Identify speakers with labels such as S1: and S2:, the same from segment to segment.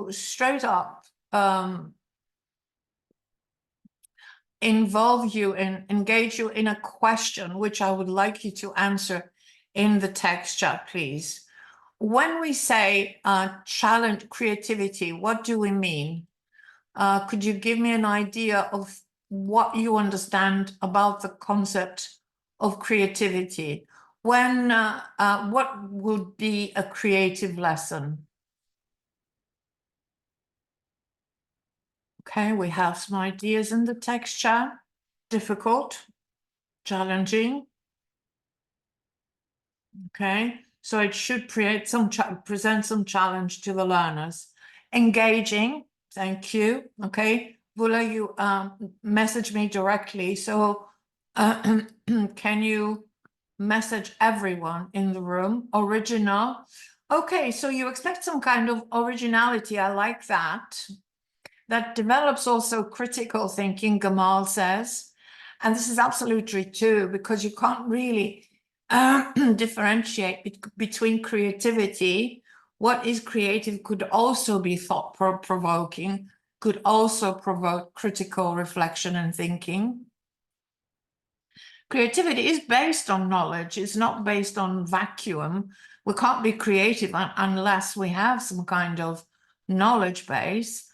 S1: to straight up involve you and engage you in a question, which I would like you to answer in the text chat, please. When we say challenge creativity, what do we mean? Could you give me an idea of what you understand about the concept of creativity? When, what would be a creative lesson? Okay, we have some ideas in the text chat. Difficult, challenging. Okay, so it should present some challenge to the learners. Engaging, thank you. Okay, Vula, you message me directly. So can you message everyone in the room? Original. Okay, so you expect some kind of originality. I like that. That develops also critical thinking, Gamal says. And this is absolutely true, because you can't really differentiate between creativity. What is creative could also be thought-provoking, could also provoke critical reflection and thinking. Creativity is based on knowledge. It's not based on vacuum. We can't be creative unless we have some kind of knowledge base.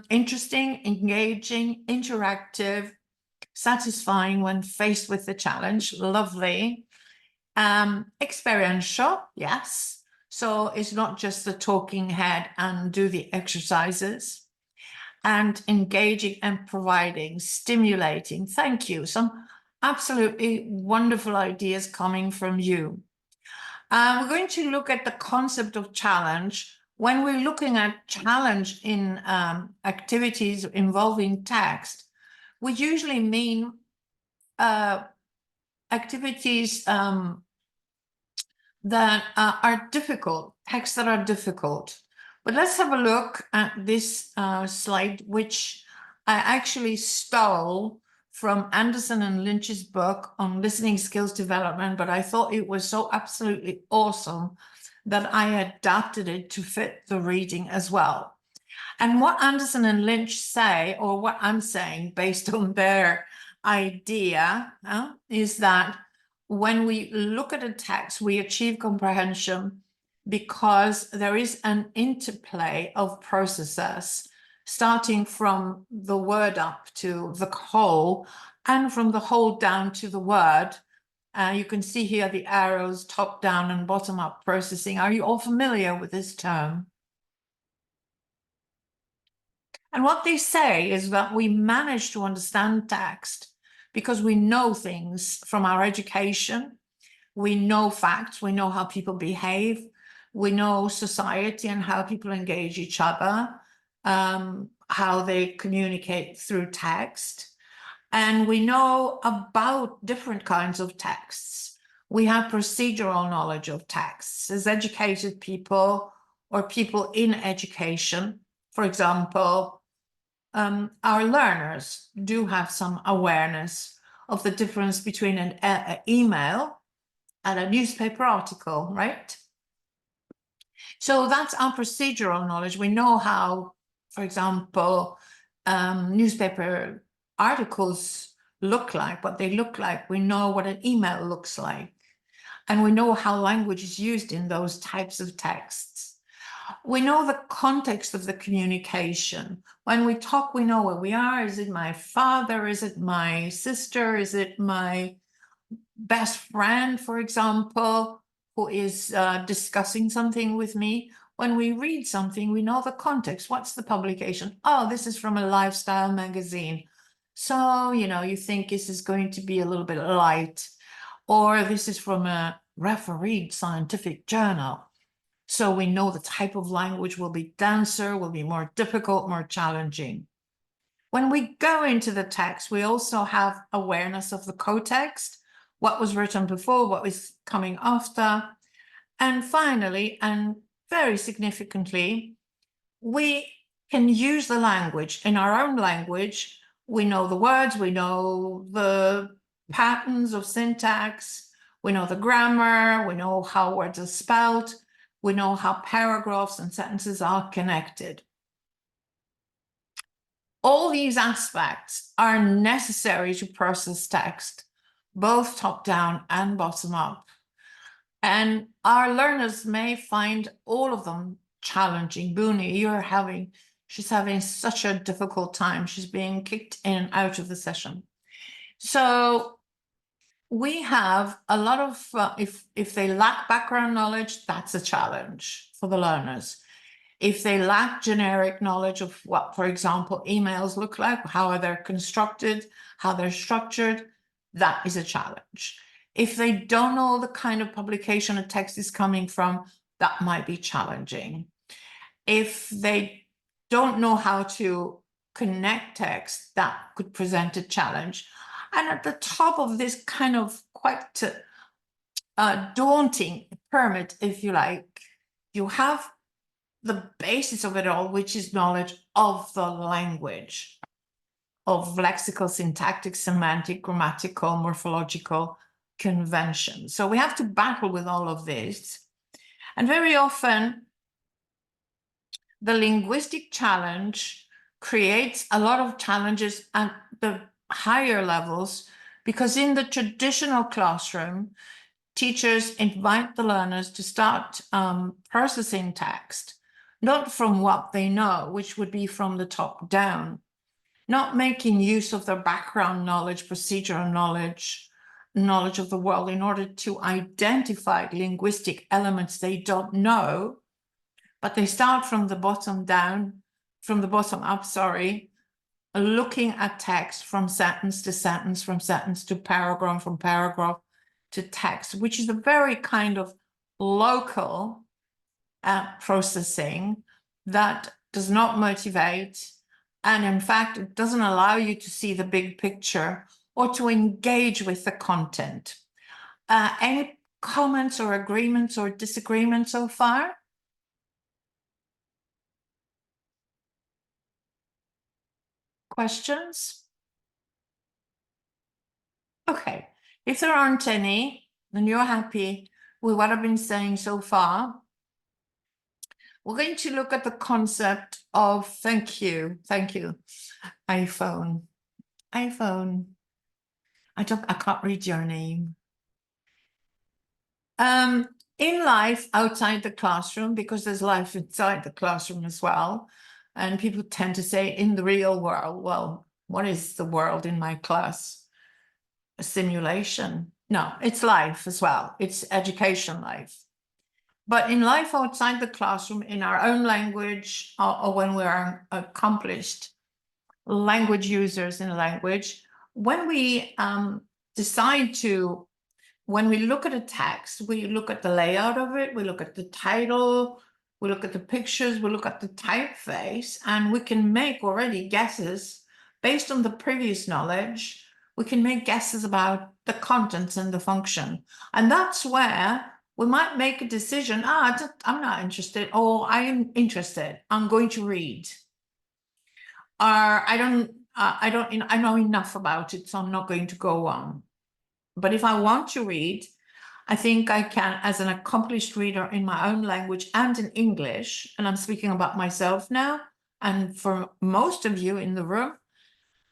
S1: Interesting, engaging, interactive, satisfying when faced with the challenge. Lovely. Experiential, yes. So it's not just the talking head and do the exercises. And engaging and providing, stimulating. Thank you. Some absolutely wonderful ideas coming from you. We're going to look at the concept of challenge. When we're looking at challenge in activities involving text, we usually mean activities that are difficult, texts that are difficult. But let's have a look at this slide, which I actually stole from Anderson and Lynch's book on listening skills development, but I thought it was so absolutely awesome that I adapted it to fit the reading as well. And what Anderson and Lynch say, or what I'm saying based on their idea, is that when we look at a text, we achieve comprehension because there is an interplay of processes, starting from the word up to the whole, and from the whole down to the word. You can see here the arrows, top down and bottom up processing. Are you all familiar with this term? And what they say is that we manage to understand text because we know things from our education. We know facts, we know how people behave, we know society and how people engage each other, how they communicate through text. And we know about different kinds of texts. We have procedural knowledge of texts as educated people or people in education. For example, our learners do have some awareness of the difference between an email and a newspaper article, right? So that's our procedural knowledge. We know how, for example, newspaper articles look like, what they look like. We know what an email looks like. And we know how language is used in those types of texts. We know the context of the communication. When we talk, we know where we are. Is it my father? Is it my sister? Is it my best friend, for example, who is discussing something with me? When we read something, we know the context. What's the publication? Oh, this is from a lifestyle magazine. So, you know, you think this is going to be a little bit light, or this is from a refereed scientific journal. So we know the type of language will be denser, will be more difficult, more challenging. When we go into the text, we also have awareness of the context, what was written before, what was coming after. And finally, and very significantly, we can use the language. In our own language, we know the words, we know the patterns of syntax, we know the grammar, we know how words are spelled, We know how paragraphs and sentences are connected. All these aspects are necessary to process text, both top-down and bottom-up. And our learners may find all of them challenging. Booney, she's having such a difficult time. She's being kicked in and out of the session. So we have a lot of, if they lack background knowledge, that's a challenge for the learners. If they lack generic knowledge of what, for example, emails look like, how they're constructed, how they're structured, that is a challenge. If they don't know the kind of publication a text is coming from, that might be challenging. If they don't know how to connect text, that could present a challenge. And at the top of this kind of quite daunting pyramid, if you like, you have the basis of it all, which is knowledge of the language, of lexical, syntactic, semantic, grammatical, morphological conventions. So we have to battle with all of this. And very often, the linguistic challenge creates a lot of challenges at the higher levels, because in the traditional classroom, teachers invite the learners to start processing text, not from what they know, which would be from the top down, not making use of their background knowledge, procedural knowledge, knowledge of the world in order to identify linguistic elements they don't know, but they start from the bottom down, from the bottom up, sorry, looking at text from sentence to sentence, from sentence to paragraph, from paragraph to text, which is a very kind of local processing that does not motivate. And in fact, it doesn't allow you to see the big picture or to engage with the content. Any comments or agreements or disagreements so far? Questions? Okay, if there aren't any, and you're happy with what I've been saying so far, we're going to look at the concept of, thank you, iPhone. I can't read your name. In life outside the classroom, because there's life inside the classroom as well, and people tend to say in the real world, well, what is the world in my class? A simulation? No, it's life as well. It's education life. But in life outside the classroom, in our own language, or when we are accomplished language users in a language, when we decide to, when we look at a text, we look at the layout of it, we look at the title, we look at the pictures, we look at the typeface, and we can make already guesses based on the previous knowledge. We can make guesses about the contents and the function. And that's where we might make a decision, I'm not interested, or I am interested, I'm going to read. Or I know enough about it, so I'm not going to go on. But if I want to read, I think I can, as an accomplished reader in my own language and in English, and I'm speaking about myself now, and for most of you in the room,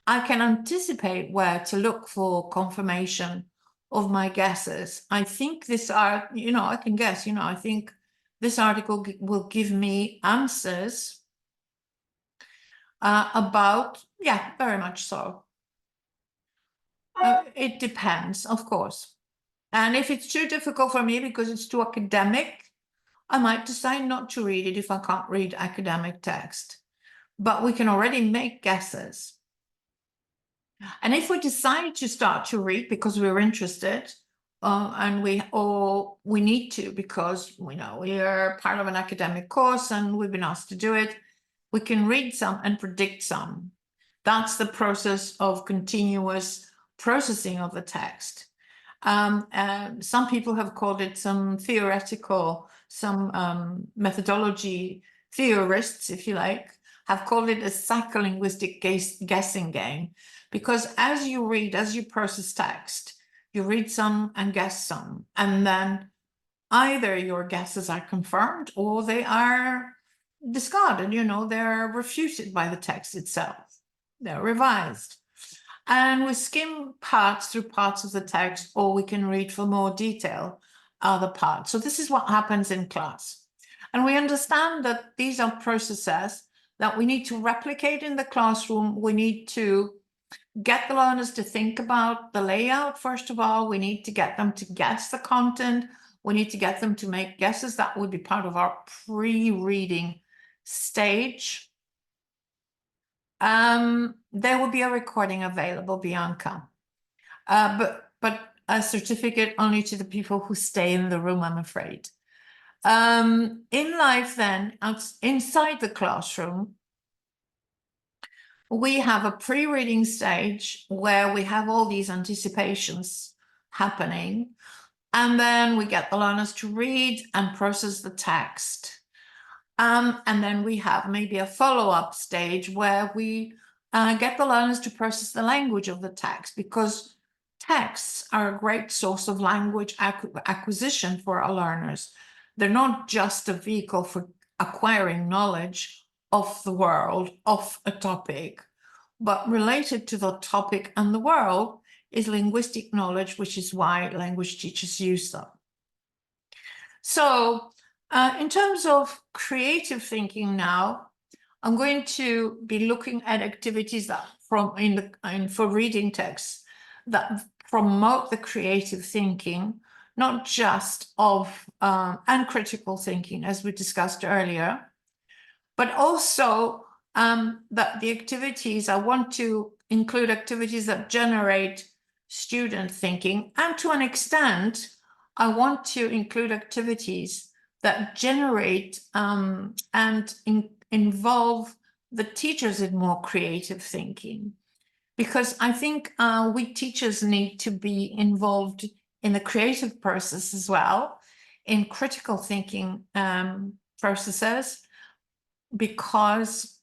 S1: I can anticipate where to look for confirmation of my guesses. I think this art, I can guess, I think this article will give me answers about, yeah, very much so. It depends, of course. And if it's too difficult for me because it's too academic, I might decide not to read it if I can't read academic text. But we can already make guesses. And if we decide to start to read because we're interested, and we need to because we are part of an academic course and we've been asked to do it, we can read some and predict some. That's the process of continuous processing of the text. Some people have called it some methodology theorists, if you like, have called it a psycholinguistic guessing game, because as you read, as you process text, you read some and guess some, and then either your guesses are confirmed or they are discarded, they're refuted by the text itself. They're revised. And we skim through parts of the text, or we can read for more detail other parts. So this is what happens in class. And we understand that these are processes that we need to replicate in the classroom. We need to get the learners to think about the layout, first of all. We need to get them to guess the content. We need to get them to make guesses. That would be part of our pre-reading stage. There will be a recording available, Bianca, but a certificate only to the people who stay in the room, I'm afraid. In life then, inside the classroom, we have a pre-reading stage where we have all these anticipations happening, and then we get the learners to read and process the text. And then we have maybe a follow-up stage where we get the learners to process the language of the text, because texts are a great source of language acquisition for our learners. They're not just a vehicle for acquiring knowledge of the world, of a topic, but related to the topic and the world is linguistic knowledge, which is why language teachers use them. So in terms of creative thinking now, I'm going to be looking at activities that for reading texts that promote the creative thinking, not just of and critical thinking, as we discussed earlier, but also that the activities, I want to include activities that generate student thinking, and to an extent, I want to include activities that generate and involve the teachers in more creative thinking. Because I think we teachers need to be involved in the creative process as well, in critical thinking processes, because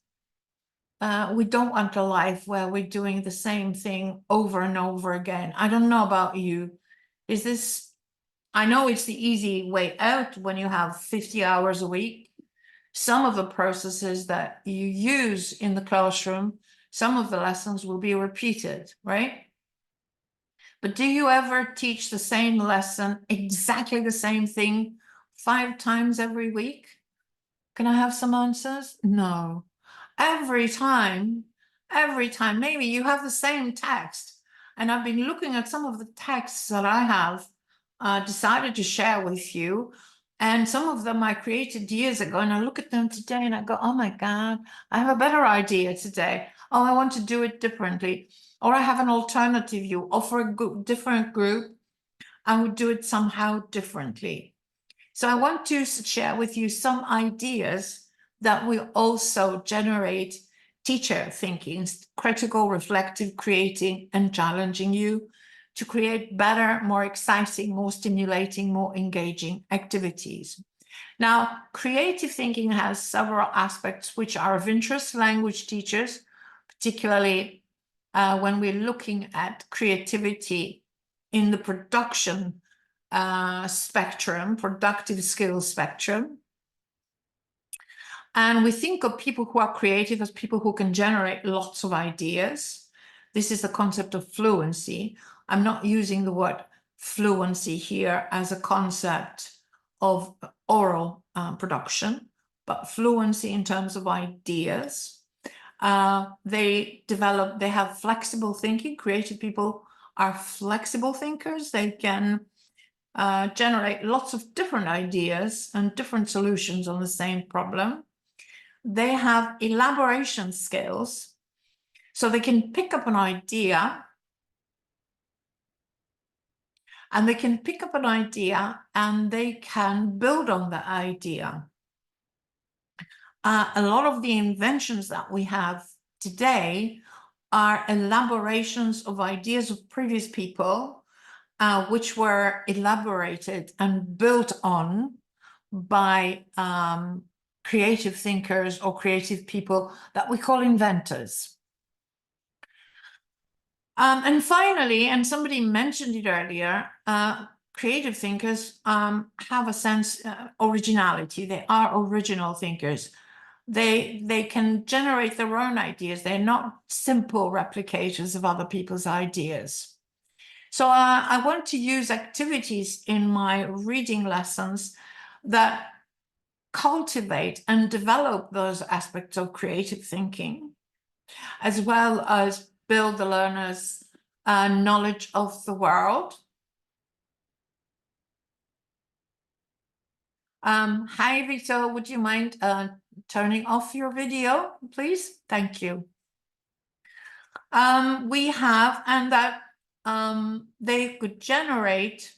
S1: we don't want a life where we're doing the same thing over and over again. I don't know about you. I know it's the easy way out when you have 50 hours a week. Some of the processes that you use in the classroom, some of the lessons will be repeated, right? But do you ever teach the same lesson, exactly the same thing, 5 times every week? Can I have some answers? No. Every time, maybe you have the same text. And I've been looking at some of the texts that I have decided to share with you. And some of them I created years ago, and I look at them today and I go, oh my God, I have a better idea today. Oh, I want to do it differently. Or I have an alternative view, or for a different group, I would do it somehow differently. So I want to share with you some ideas that will also generate teacher thinking, critical, reflective, creating, and challenging you to create better, more exciting, more stimulating, more engaging activities. Now, creative thinking has several aspects which are of interest to language teachers, particularly when we're looking at creativity in the production spectrum, productive skills spectrum. And we think of people who are creative as people who can generate lots of ideas. This is the concept of fluency. I'm not using the word fluency here as a concept of oral production, but fluency in terms of ideas. They have flexible thinking. Creative people are flexible thinkers. They can generate lots of different ideas and different solutions on the same problem. They have elaboration skills, so they can pick up an idea and they can build on the idea. A lot of the inventions that we have today are elaborations of ideas of previous people, which were elaborated and built on by creative thinkers or creative people that we call inventors. And finally, and somebody mentioned it earlier, creative thinkers have a sense originality. They are original thinkers. They can generate their own ideas. They're not simple replicators of other people's ideas. So I want to use activities in my reading lessons that cultivate and develop those aspects of creative thinking, as well as build the learner's knowledge of the world. Hi, Victor, would you mind turning off your video, please? Thank you. We have, and that they could generate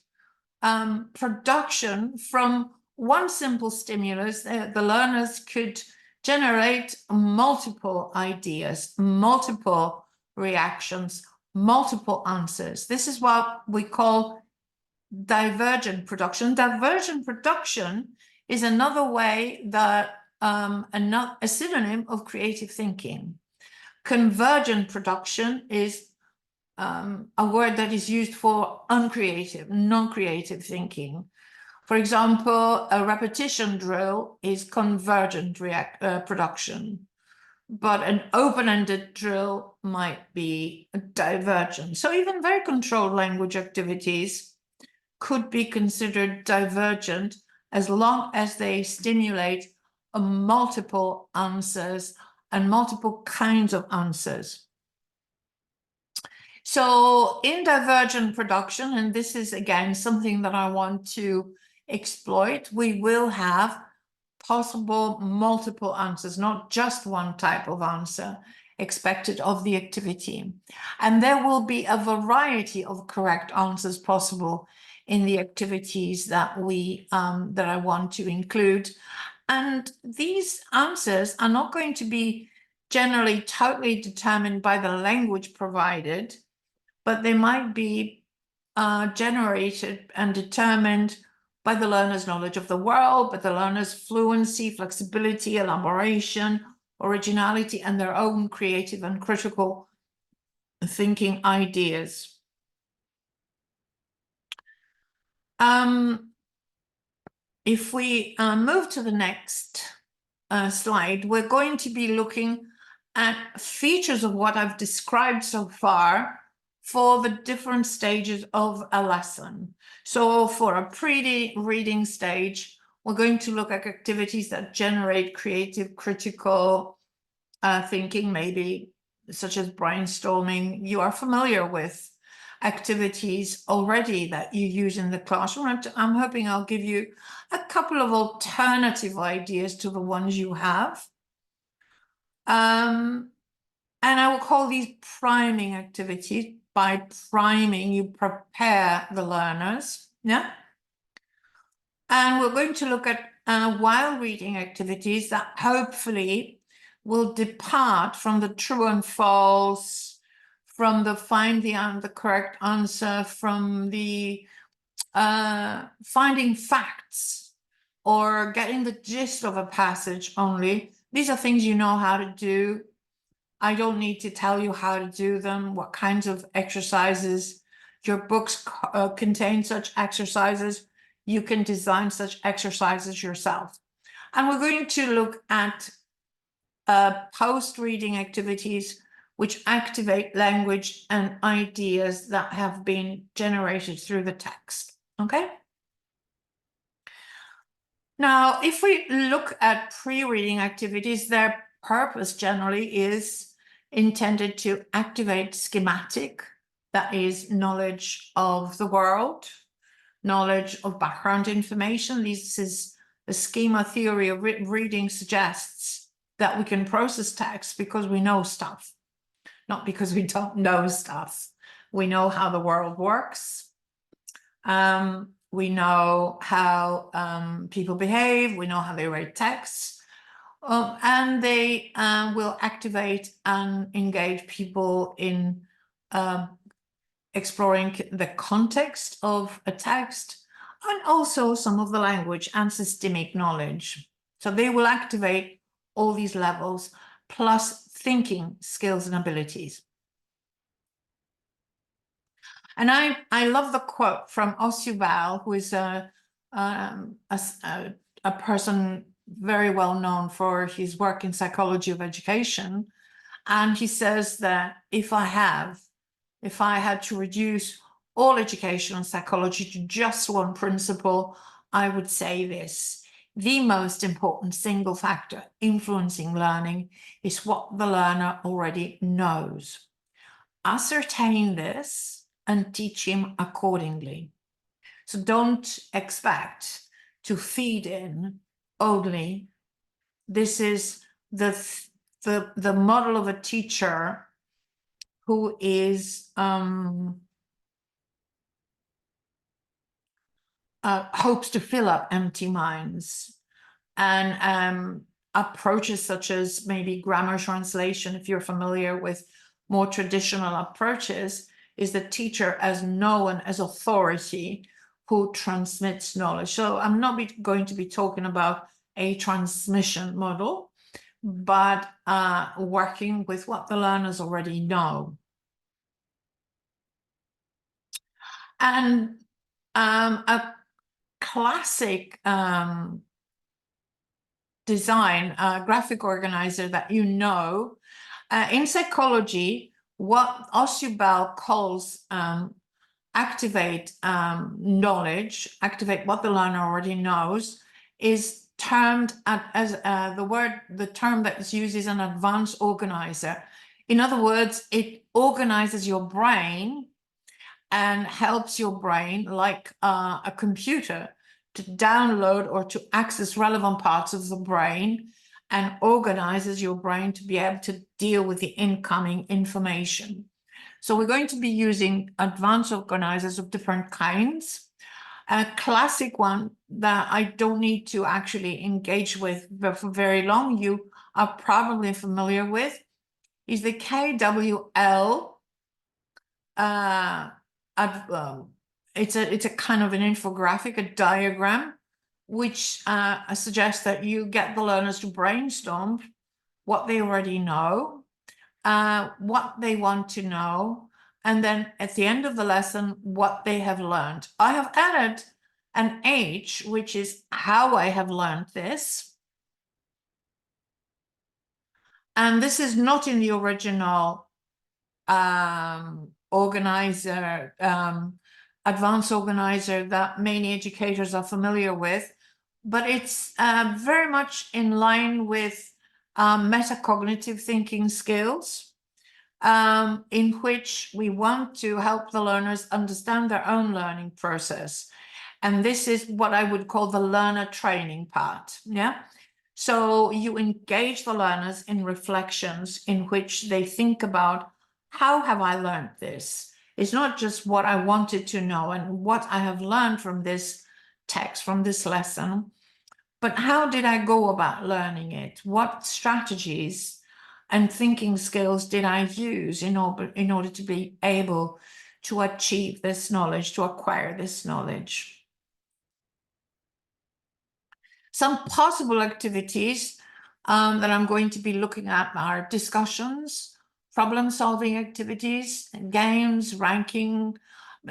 S1: production from one simple stimulus. The learners could generate multiple ideas, multiple reactions, multiple answers. This is what we call divergent production. Divergent production is another way that a synonym of creative thinking. Convergent production is a word that is used for uncreative, non-creative thinking. For example, a repetition drill is convergent production, but an open-ended drill might be divergent. So even very controlled language activities could be considered divergent as long as they stimulate multiple answers and multiple kinds of answers. So in divergent production, and this is again something that I want to exploit, we will have possible multiple answers, not just one type of answer expected of the activity. And there will be a variety of correct answers possible in the activities that that I want to include. And these answers are not going to be generally totally determined by the language provided, but they might be generated and determined by the learner's knowledge of the world, by the learner's fluency, flexibility, elaboration, originality, and their own creative and critical thinking ideas. If we move to the next slide, we're going to be looking at features of what I've described so far for the different stages of a lesson. So for a pre-reading stage, we're going to look at activities that generate creative, critical thinking, maybe such as brainstorming. You are familiar with activities already that you use in the classroom. I'm hoping I'll give you a couple of alternative ideas to the ones you have. And I will call these priming activities. By priming, you prepare the learners, yeah? And we're going to look at while reading activities that hopefully will depart from the true and false, from the find the correct answer, from the finding facts or getting the gist of a passage only. These are things you know how to do. I don't need to tell you how to do them, what kinds of exercises. Your books contain such exercises. You can design such exercises yourself. And we're going to look at post-reading activities which activate language and ideas that have been generated through the text, okay? Now, if we look at pre-reading activities, their purpose generally is intended to activate schematic, that is knowledge of the world, knowledge of background information. This is the schema theory of reading suggests that we can process text because we know stuff, not because we don't know stuff. We know how the world works. We know how people behave. We know how they write texts. And they will activate and engage people in exploring the context of a text and also some of the language and systemic knowledge. So they will activate all these levels plus thinking skills and abilities. And I love the quote from Osubal, who is a person very well known for his work in psychology of education. And he says that if I had to reduce all education and psychology to just one principle, I would say this: the most important single factor influencing learning is what the learner already knows. Ascertain this and teach him accordingly. So don't expect to feed in only. This is the model of a teacher who is hopes to fill up empty minds, and approaches such as maybe grammar translation, if you're familiar with more traditional approaches, is the teacher as known as authority who transmits knowledge. So I'm not going to be talking about a transmission model, but working with what the learners already know. And a classic design graphic organizer that in psychology, what Osubal calls activate knowledge, activate what the learner already knows, is termed as the term that is used is an advanced organizer. In other words, it organizes your brain and helps your brain, like a computer, to download or to access relevant parts of the brain, and organizes your brain to be able to deal with the incoming information. So we're going to be using advanced organizers of different kinds. A classic one that I don't need to actually engage with for very long, you are probably familiar with, is the KWL. It's a kind of an infographic, a diagram, which suggests that you get the learners to brainstorm what they already know, what they want to know, and then at the end of the lesson, what they have learned. I have added an H, which is how I have learned this. And this is not in the original organizer, advanced organizer that many educators are familiar with, but it's very much in line with metacognitive thinking skills, in which we want to help the learners understand their own learning process. And this is what I would call the learner training part. Yeah. So you engage the learners in reflections in which they think about, how have I learned this? It's not just what I wanted to know and what I have learned from this text, from this lesson, but how did I go about learning it? What strategies and thinking skills did I use in order to be able to achieve this knowledge, to acquire this knowledge? Some possible activities that I'm going to be looking at are discussions, problem-solving activities, games, ranking.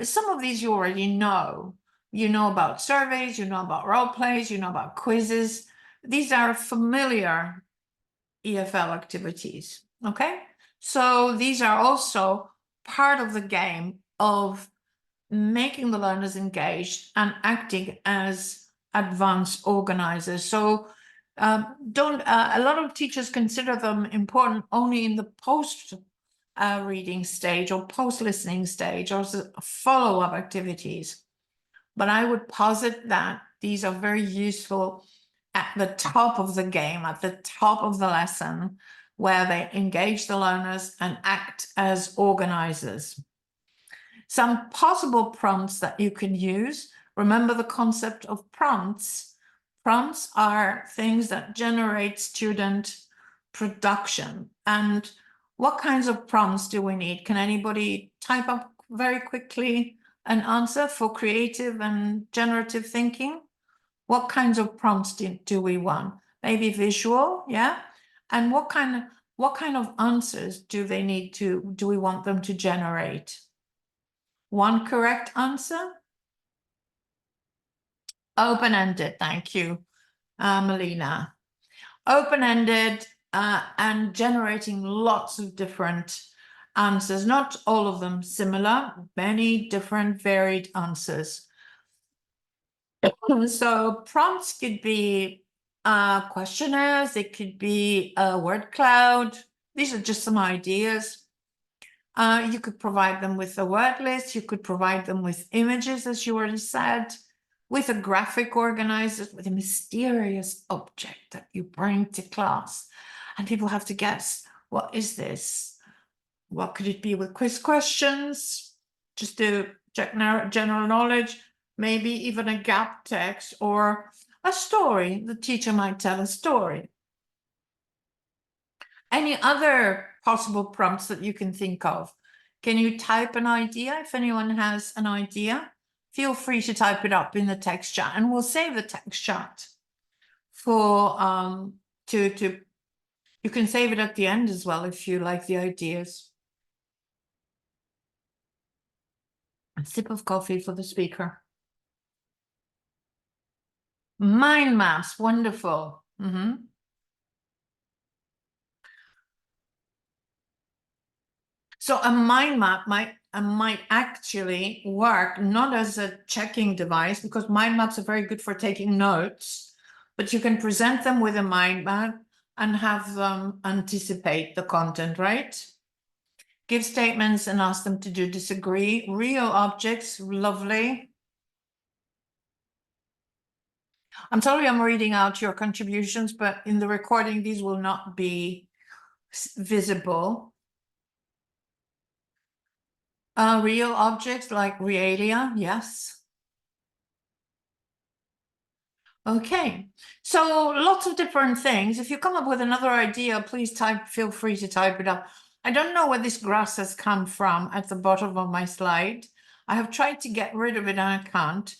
S1: Some of these you already know. You know about surveys, you know about role plays, you know about quizzes. These are familiar EFL activities, okay? So these are also part of the game of making the learners engaged and acting as advanced organizers. So don't a lot of teachers consider them important only in the post reading stage or post listening stage or follow-up activities. But I would posit that these are very useful at the top of the game, at the top of the lesson, where they engage the learners and act as organizers. Some possible prompts that you can use. Remember the concept of prompts. Prompts are things that generate student production. And what kinds of prompts do we need? Can anybody type up very quickly an answer for creative and generative thinking? What kinds of prompts do we want? Maybe visual, yeah? And what kind of answers do we want them to generate? One correct answer? Open-ended, thank you, Melina. Open-ended and generating lots of different answers, not all of them similar, many different varied answers. So prompts could be questionnaires, it could be a word cloud. These are just some ideas. You could provide them with a word list, you could provide them with images, as you already said, with a graphic organizer, with a mysterious object that you bring to class. And people have to guess, what is this? What could it be? With quiz questions, just to check general knowledge, maybe even a gap text or a story. The teacher might tell a story. Any other possible prompts that you can think of? Can you type an idea? If anyone has an idea, feel free to type it up in the text chat, and we'll save the text chat for you can save it at the end as well if you like the ideas. A sip of coffee for the speaker. Mind maps, wonderful. So a mind map might actually work not as a checking device, because mind maps are very good for taking notes, but you can present them with a mind map and have them anticipate the content, right? Give statements and ask them to do disagree. Real objects, lovely. I'm sorry I'm reading out your contributions, but in the recording, these will not be visible. Real objects like realia, yes. Okay, so lots of different things. If you come up with another idea, please feel free to type it up. I don't know where this grass has come from at the bottom of my slide. I have tried to get rid of it and I can't,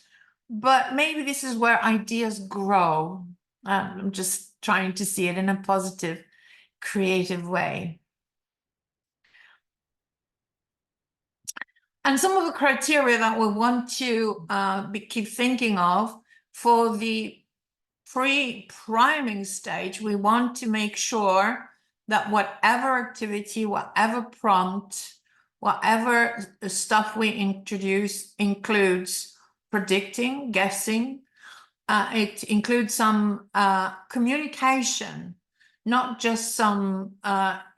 S1: but maybe this is where ideas grow. I'm just trying to see it in a positive, creative way. And some of the criteria that we want to keep thinking of for the pre-priming stage, we want to make sure that whatever activity, whatever prompt, whatever stuff we introduce includes predicting, guessing. It includes some communication, not just some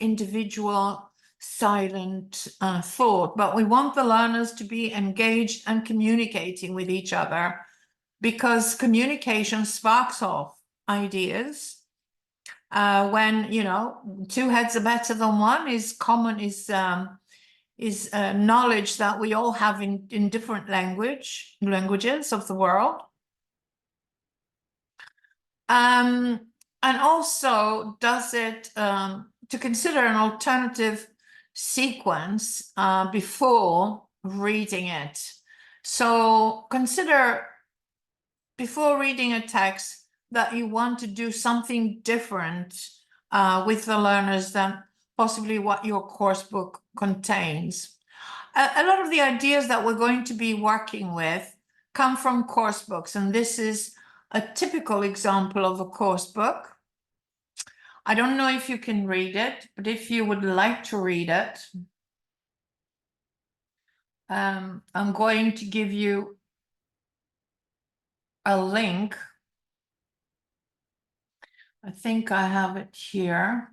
S1: individual silent thought, but we want the learners to be engaged and communicating with each other, because communication sparks off ideas. When, you know, two heads are better than one is common, is knowledge that we all have in different languages of the world. And also, does it to consider an alternative sequence before reading it. So consider before reading a text that you want to do something different with the learners than possibly what your course book contains. A lot of the ideas that we're going to be working with come from course books, and this is a typical example of a course book. I don't know if you can read it, but if you would like to read it, I'm going to give you a link. I think I have it here.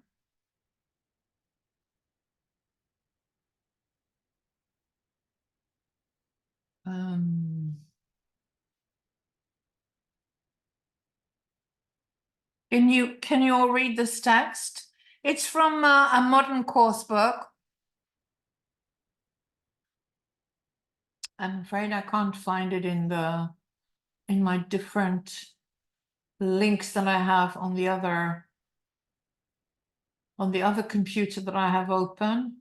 S1: Can you all read this text? It's from a modern course book. I'm afraid I can't find it in my different links that I have on the other computer that I have open.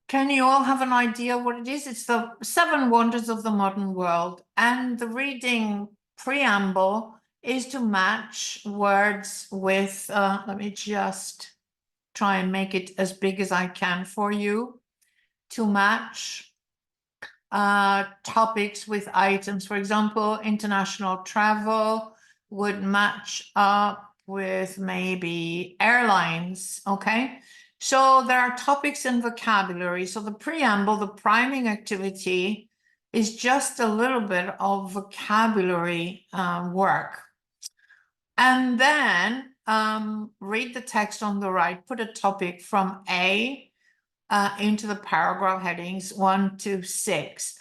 S1: Can you all have an idea what it is? It's the 7 Wonders of the Modern World, and the reading preamble is to match words with, let me just try and make it as big as I can for you, to match topics with items. For example, international travel would match up with maybe airlines, okay? So there are topics and vocabulary. So the preamble, the priming activity, is just a little bit of vocabulary work. And then read the text on the right, put a topic from A into the paragraph headings 1 to 6.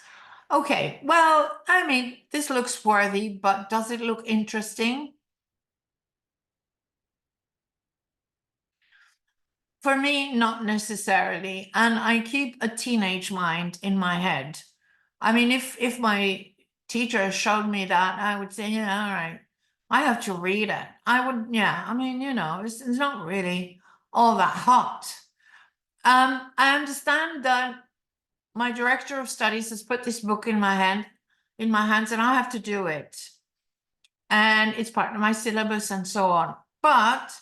S1: Okay, well, I mean, this looks worthy, but does it look interesting? For me, not necessarily. And I keep a teenage mind in my head. I mean, if my teacher showed me that, I would say, yeah, all right, I have to read it. I would, yeah, I mean, it's not really all that hot. I understand that my director of studies has put this book in my hands, and I have to do it. And it's part of my syllabus and so on. But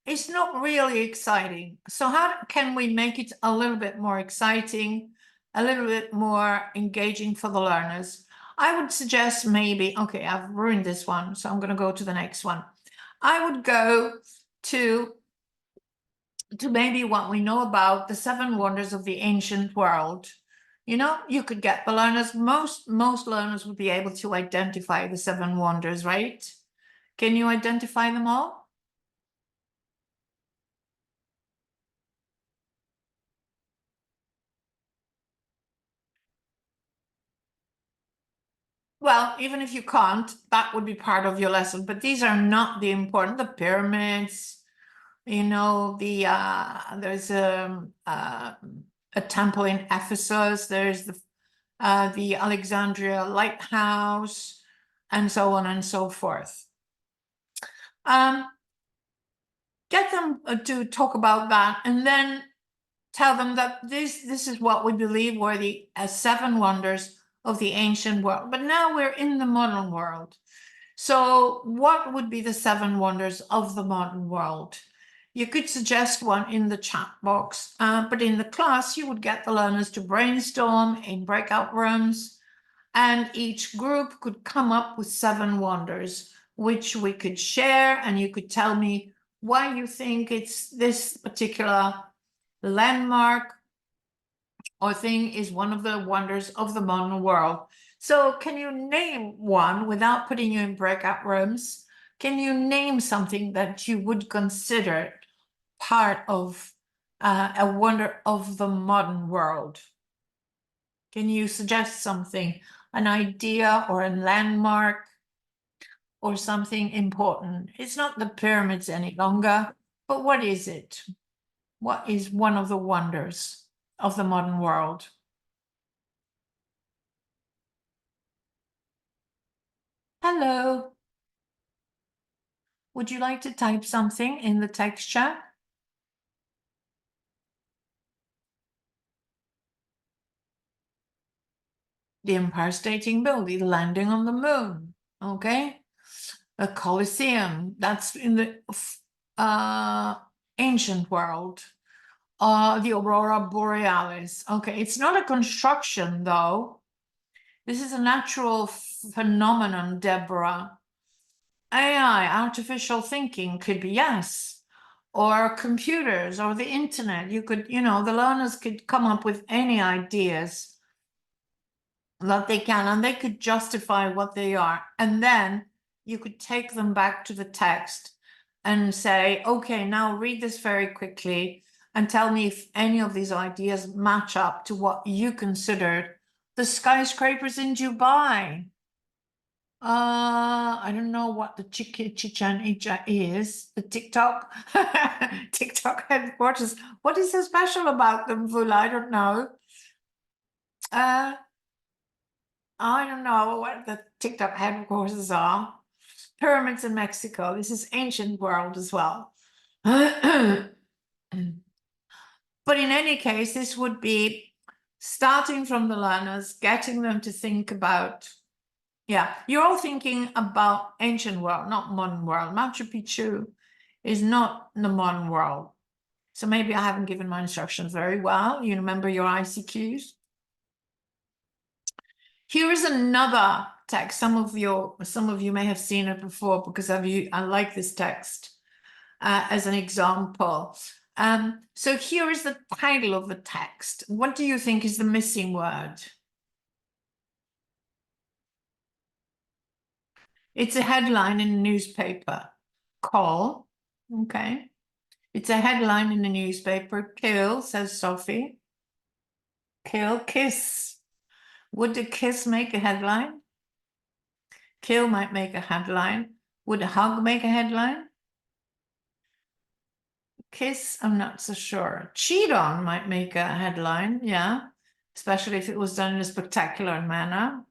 S1: it's not really exciting. So how can we make it a little bit more exciting, a little bit more engaging for the learners? I would suggest maybe, okay, I've ruined this one, so I'm going to go to the next one. I would go to maybe what we know about the 7 wonders of the ancient world. You could get the learners, most learners would be able to identify the 7 wonders, right? Can you identify them all? Well, even if you can't, that would be part of your lesson, but these are not the important, the pyramids, there's a temple in Ephesus, there's the Alexandria Lighthouse, and so on and so forth. Get them to talk about that, and then tell them that this is what we believe were the 7 wonders of the ancient world. But now we're in the modern world. So what would be the 7 wonders of the modern world? You could suggest one in the chat box, but in the class, you would get the learners to brainstorm in breakout rooms, and each group could come up with 7 wonders, which we could share, and you could tell me why you think it's this particular landmark or thing is one of the wonders of the modern world. So can you name one without putting you in breakout rooms? Can you name something that you would consider part of a wonder of the modern world? Can you suggest something, an idea or a landmark or something important? It's not the pyramids any longer, but what is it? What is one of the wonders of the modern world? Hello. Would you like to type something in the text chat? The Empire State Building, the landing on the moon, okay? The Colosseum, that's in the ancient world. The Aurora Borealis, okay, it's not a construction though. This is a natural phenomenon, Deborah. AI, artificial thinking could be, yes, or computers or the internet. You could, the learners could come up with any ideas that they can, and they could justify what they are. And then you could take them back to the text and say, okay, now read this very quickly and tell me if any of these ideas match up to what you considered the skyscrapers in Dubai. I don't know what the Chichen Itza is. The TikTok headquarters. What is so special about them, Vula? I don't know. I don't know what the TikTok headquarters are. Pyramids in Mexico. This is ancient world as well. But in any case, this would be starting from the learners, getting them to think about, yeah, you're all thinking about ancient world, not modern world. Machu Picchu is not the modern world. So maybe I haven't given my instructions very well. You remember your ICQs? Here is another text. Some of you may have seen it before because I like this text as an example. So here is the title of the text. What do you think is the missing word? It's a headline in a newspaper. Call. Okay. It's a headline in the newspaper. Kill, says Sophie. Kill, kiss. Would a kiss make a headline? Kill might make a headline. Would a hug make a headline? Kiss, I'm not so sure. Cheat on might make a headline, yeah. Especially if it was done in a spectacular manner.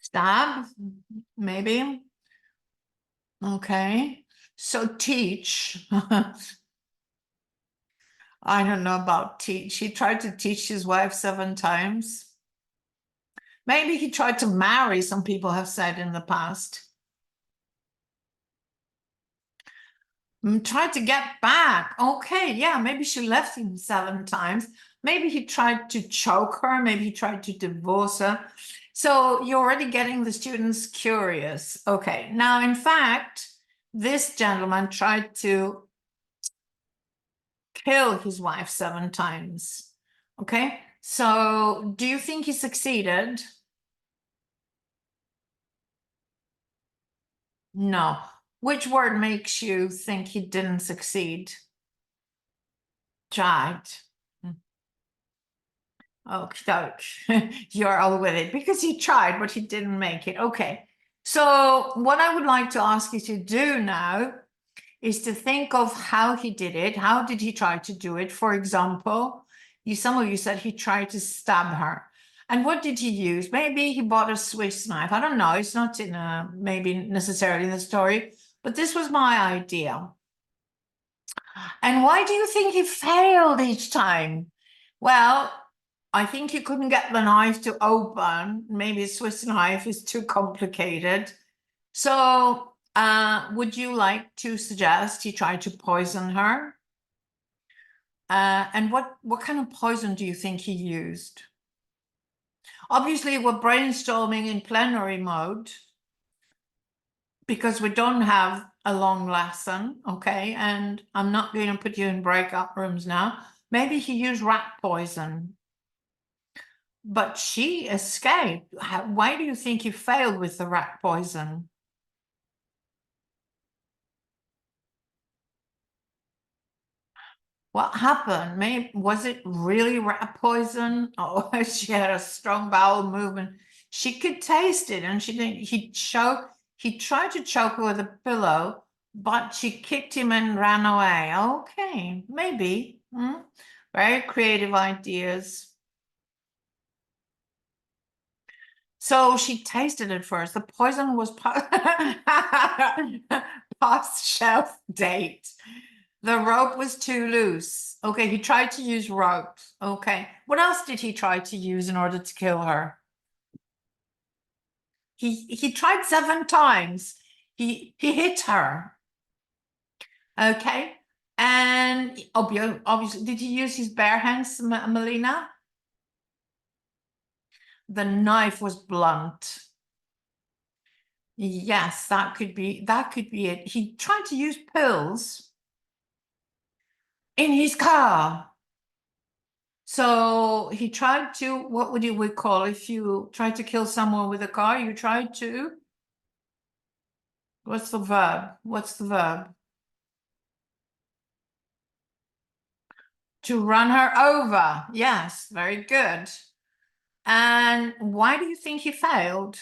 S1: Stab, maybe. Okay. So teach. I don't know about teach. He tried to teach his wife 7 times. Maybe he tried to marry, some people have said in the past. Tried to get back. Okay, yeah, maybe she left him 7 times. Maybe he tried to choke her. Maybe he tried to divorce her. So you're already getting the students curious. Okay, now, in fact, this gentleman tried to kill his wife 7 times. Okay, so do you think he succeeded? No. Which word makes you think he didn't succeed? Tried. Okay, you're all with it because he tried, but he didn't make it. Okay. So what I would like to ask you to do now is to think of how he did it. How did he try to do it? For example, some of you said he tried to stab her. And what did he use? Maybe he bought a Swiss knife. I don't know. It's not in maybe necessarily in the story, but this was my idea. And why do you think he failed each time? Well, I think he couldn't get the knife to open. Maybe a Swiss knife is too complicated. So, would you like to suggest he tried to poison her? And what kind of poison do you think he used? Obviously, we're brainstorming in plenary mode because we don't have a long lesson, okay? And I'm not going to put you in breakout rooms now. Maybe he used rat poison. But she escaped. Why do you think he failed with the rat poison? What happened? Maybe was it really rat poison? Oh, she had a strong bowel movement. She could taste it, and she didn't. He choked. He tried to choke her with a pillow, but she kicked him and ran away. Okay, maybe. Very creative ideas. So she tasted it first. The poison was past shelf date. The rope was too loose. Okay, he tried to use rope. Okay. What else did he try to use in order to kill her? He tried 7 times. He hit her. Okay. And obviously, did he use his bare hands, Melina? The knife was blunt. Yes, that could be it. He tried to use pills in his car. So he tried to, what would you would call if you tried to kill someone with a car? You tried to, what's the verb? What's the verb? To run her over. Yes, very good. And why do you think he failed?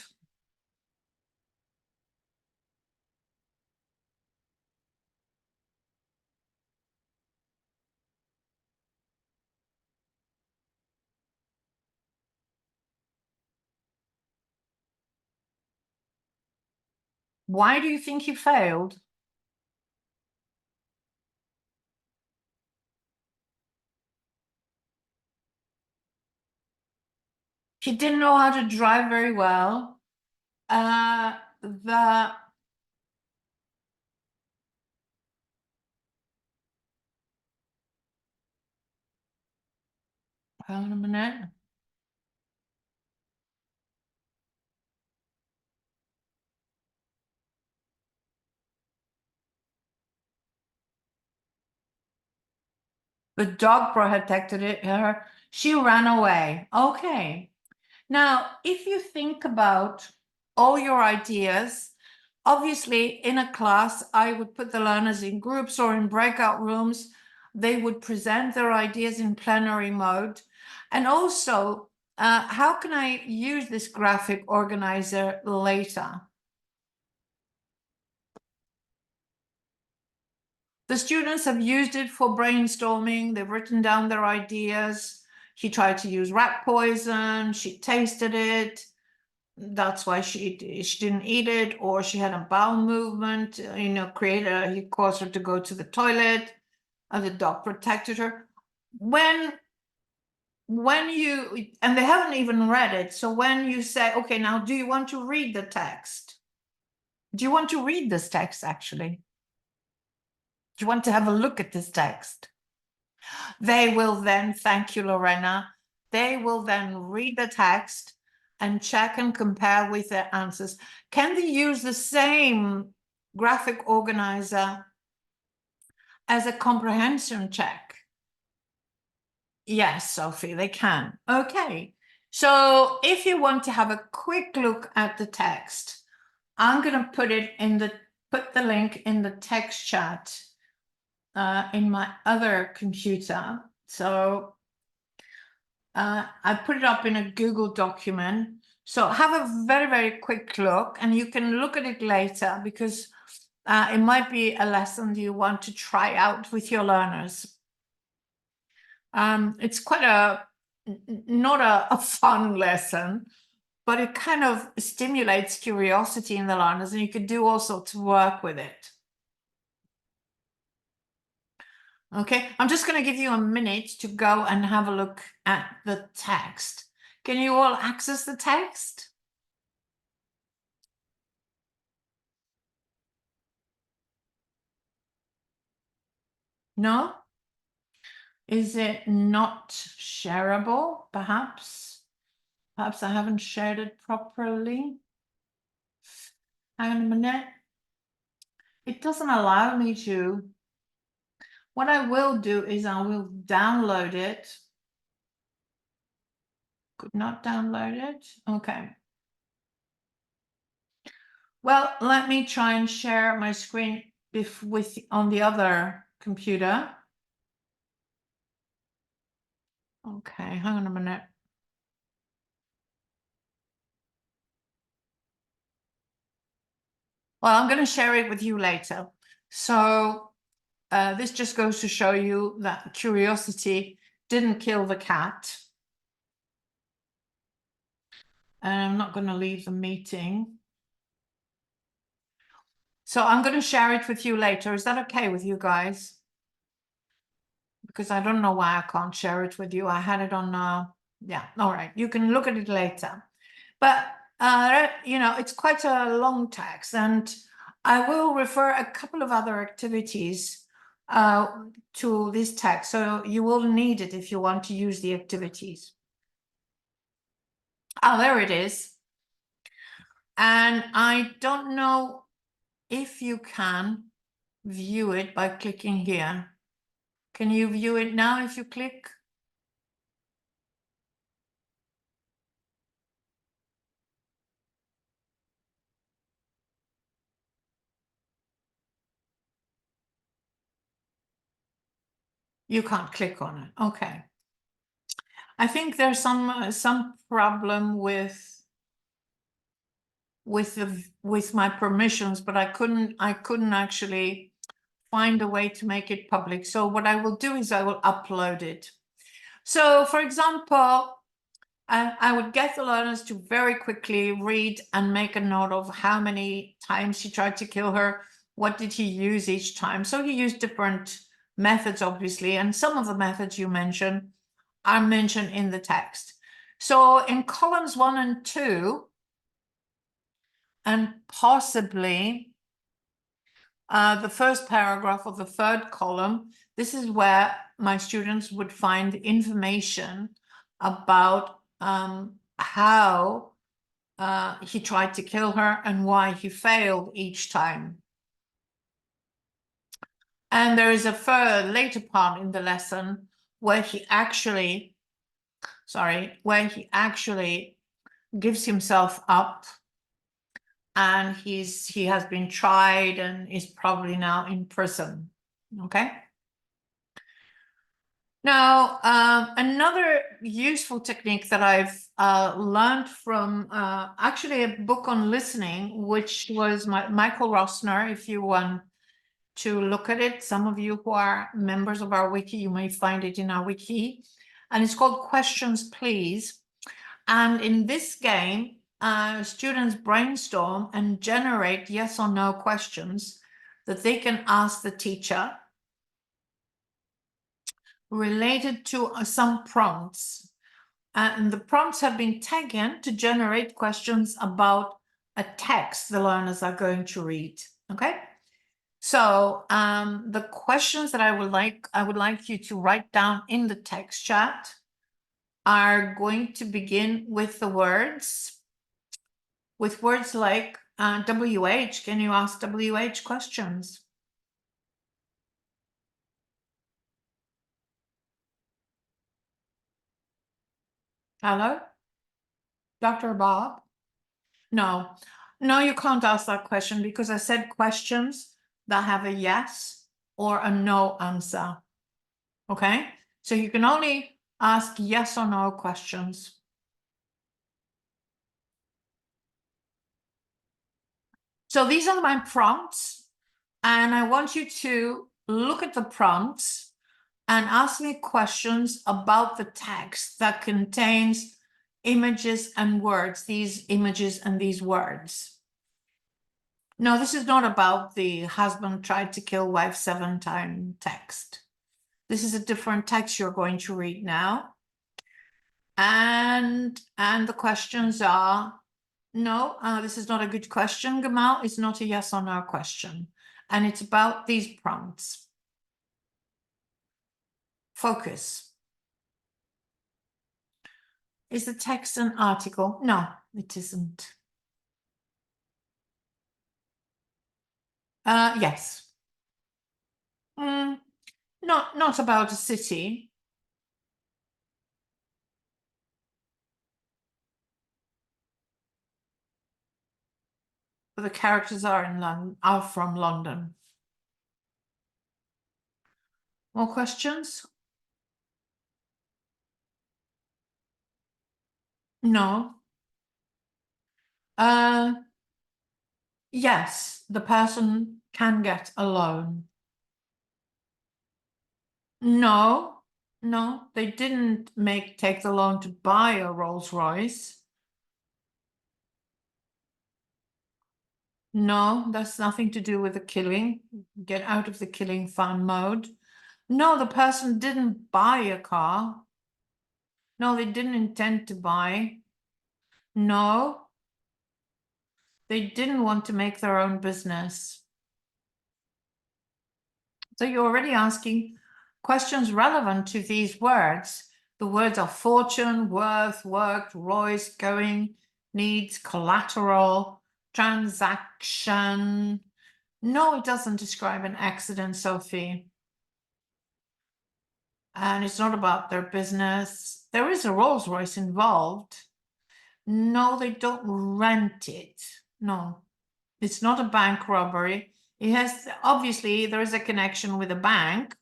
S1: Why do you think he failed? He didn't know how to drive very well. The Hold on a minute. The dog protected her. She ran away. Okay. Now, if you think about all your ideas, obviously in a class, I would put the learners in groups or in breakout rooms. They would present their ideas in plenary mode. And also, how can I use this graphic organizer later? The students have used it for brainstorming. They've written down their ideas. She tried to use rat poison. She tasted it. That's why she didn't eat it, or she had a bowel movement, he caused her to go to the toilet, and the dog protected her. When you, and they haven't even read it, so when you say, okay, now do you want to read the text? Do you want to read this text, actually? Do you want to have a look at this text? They will then, thank you, Lorena, they will then read the text and check and compare with their answers. Can they use the same graphic organizer as a comprehension check? Yes, Sophie, they can. Okay. So if you want to have a quick look at the text, I'm going to put the link in the text chat in my other computer. So I put it up in a Google document. So have a very, very quick look, and you can look at it later, because it might be a lesson you want to try out with your learners. It's quite not a fun lesson, but it kind of stimulates curiosity in the learners, and you could do all sorts of work with it. Okay, I'm just going to give you a minute to go and have a look at the text. Can you all access the text? No? Is it not shareable, perhaps? Perhaps I haven't shared it properly. Hang on a minute. It doesn't allow me to. What I will do is I will download it. Could not download it. Okay. Well, let me try and share my screen on the other computer. Okay, hang on a minute. Well, I'm going to share it with you later. So this just goes to show you that curiosity didn't kill the cat. And I'm not going to leave the meeting. So I'm going to share it with you later. Is that okay with you guys? Because I don't know why I can't share it with you. I had it on, yeah, all right. You can look at it later. But, it's quite a long text, and I will refer a couple of other activities to this text. So you will need it if you want to use the activities. Oh, there it is. And I don't know if you can view it by clicking here. Can you view it now if you click? You can't click on it. Okay. I think there's some problem with my permissions, but I couldn't actually find a way to make it public. So what I will do is I will upload it. So for example, I would get the learners to very quickly read and make a note of how many times he tried to kill her. What did he use each time? So he used different methods, obviously, and some of the methods you mentioned are mentioned in the text. So in columns 1 and 2, and possibly the first paragraph of the third column, this is where my students would find information about how he tried to kill her and why he failed each time. And there is a later part in the lesson where he actually, gives himself up, and he has been tried and is probably now in prison. Okay. Now, another useful technique that I've learned from actually a book on listening, which was Michael Rosner. If you want to look at it, some of you who are members of our wiki, you may find it in our wiki, and it's called Questions, Please. And in this game, students brainstorm and generate yes or no questions that they can ask the teacher related to some prompts. And the prompts have been taken to generate questions about a text the learners are going to read. Okay. So the questions that I would like you to write down in the text chat are going to begin with the words, like WH. Can you ask WH questions? Hello? Dr. Bob? No, you can't ask that question because I said questions that have a yes or a no answer. Okay? So you can only ask yes or no questions. So these are my prompts, and I want you to look at the prompts and ask me questions about the text that contains images and words, these images and these words. No, this is not about the husband tried to kill wife 7 times text. This is a different text you're going to read now. And the questions are, no, this is not a good question, Gamal. It's not a yes or no question. And it's about these prompts. Focus. Is the text an article? No, it isn't. Yes. Not about a city. But the characters are from London. More questions? No. Yes, the person can get a loan. No, they didn't take the loan to buy a Rolls Royce. No, that's nothing to do with the killing. Get out of the killing fun mode. No, the person didn't buy a car. No, they didn't intend to buy. No, they didn't want to make their own business. So you're already asking questions relevant to these words. The words are fortune, worth, worked, Royce, going, needs, collateral, transaction. No, it doesn't describe an accident, Sophie. And it's not about their business. There is a Rolls Royce involved. No, they don't rent it. No, it's not a bank robbery. It has, obviously, there is a connection with a bank,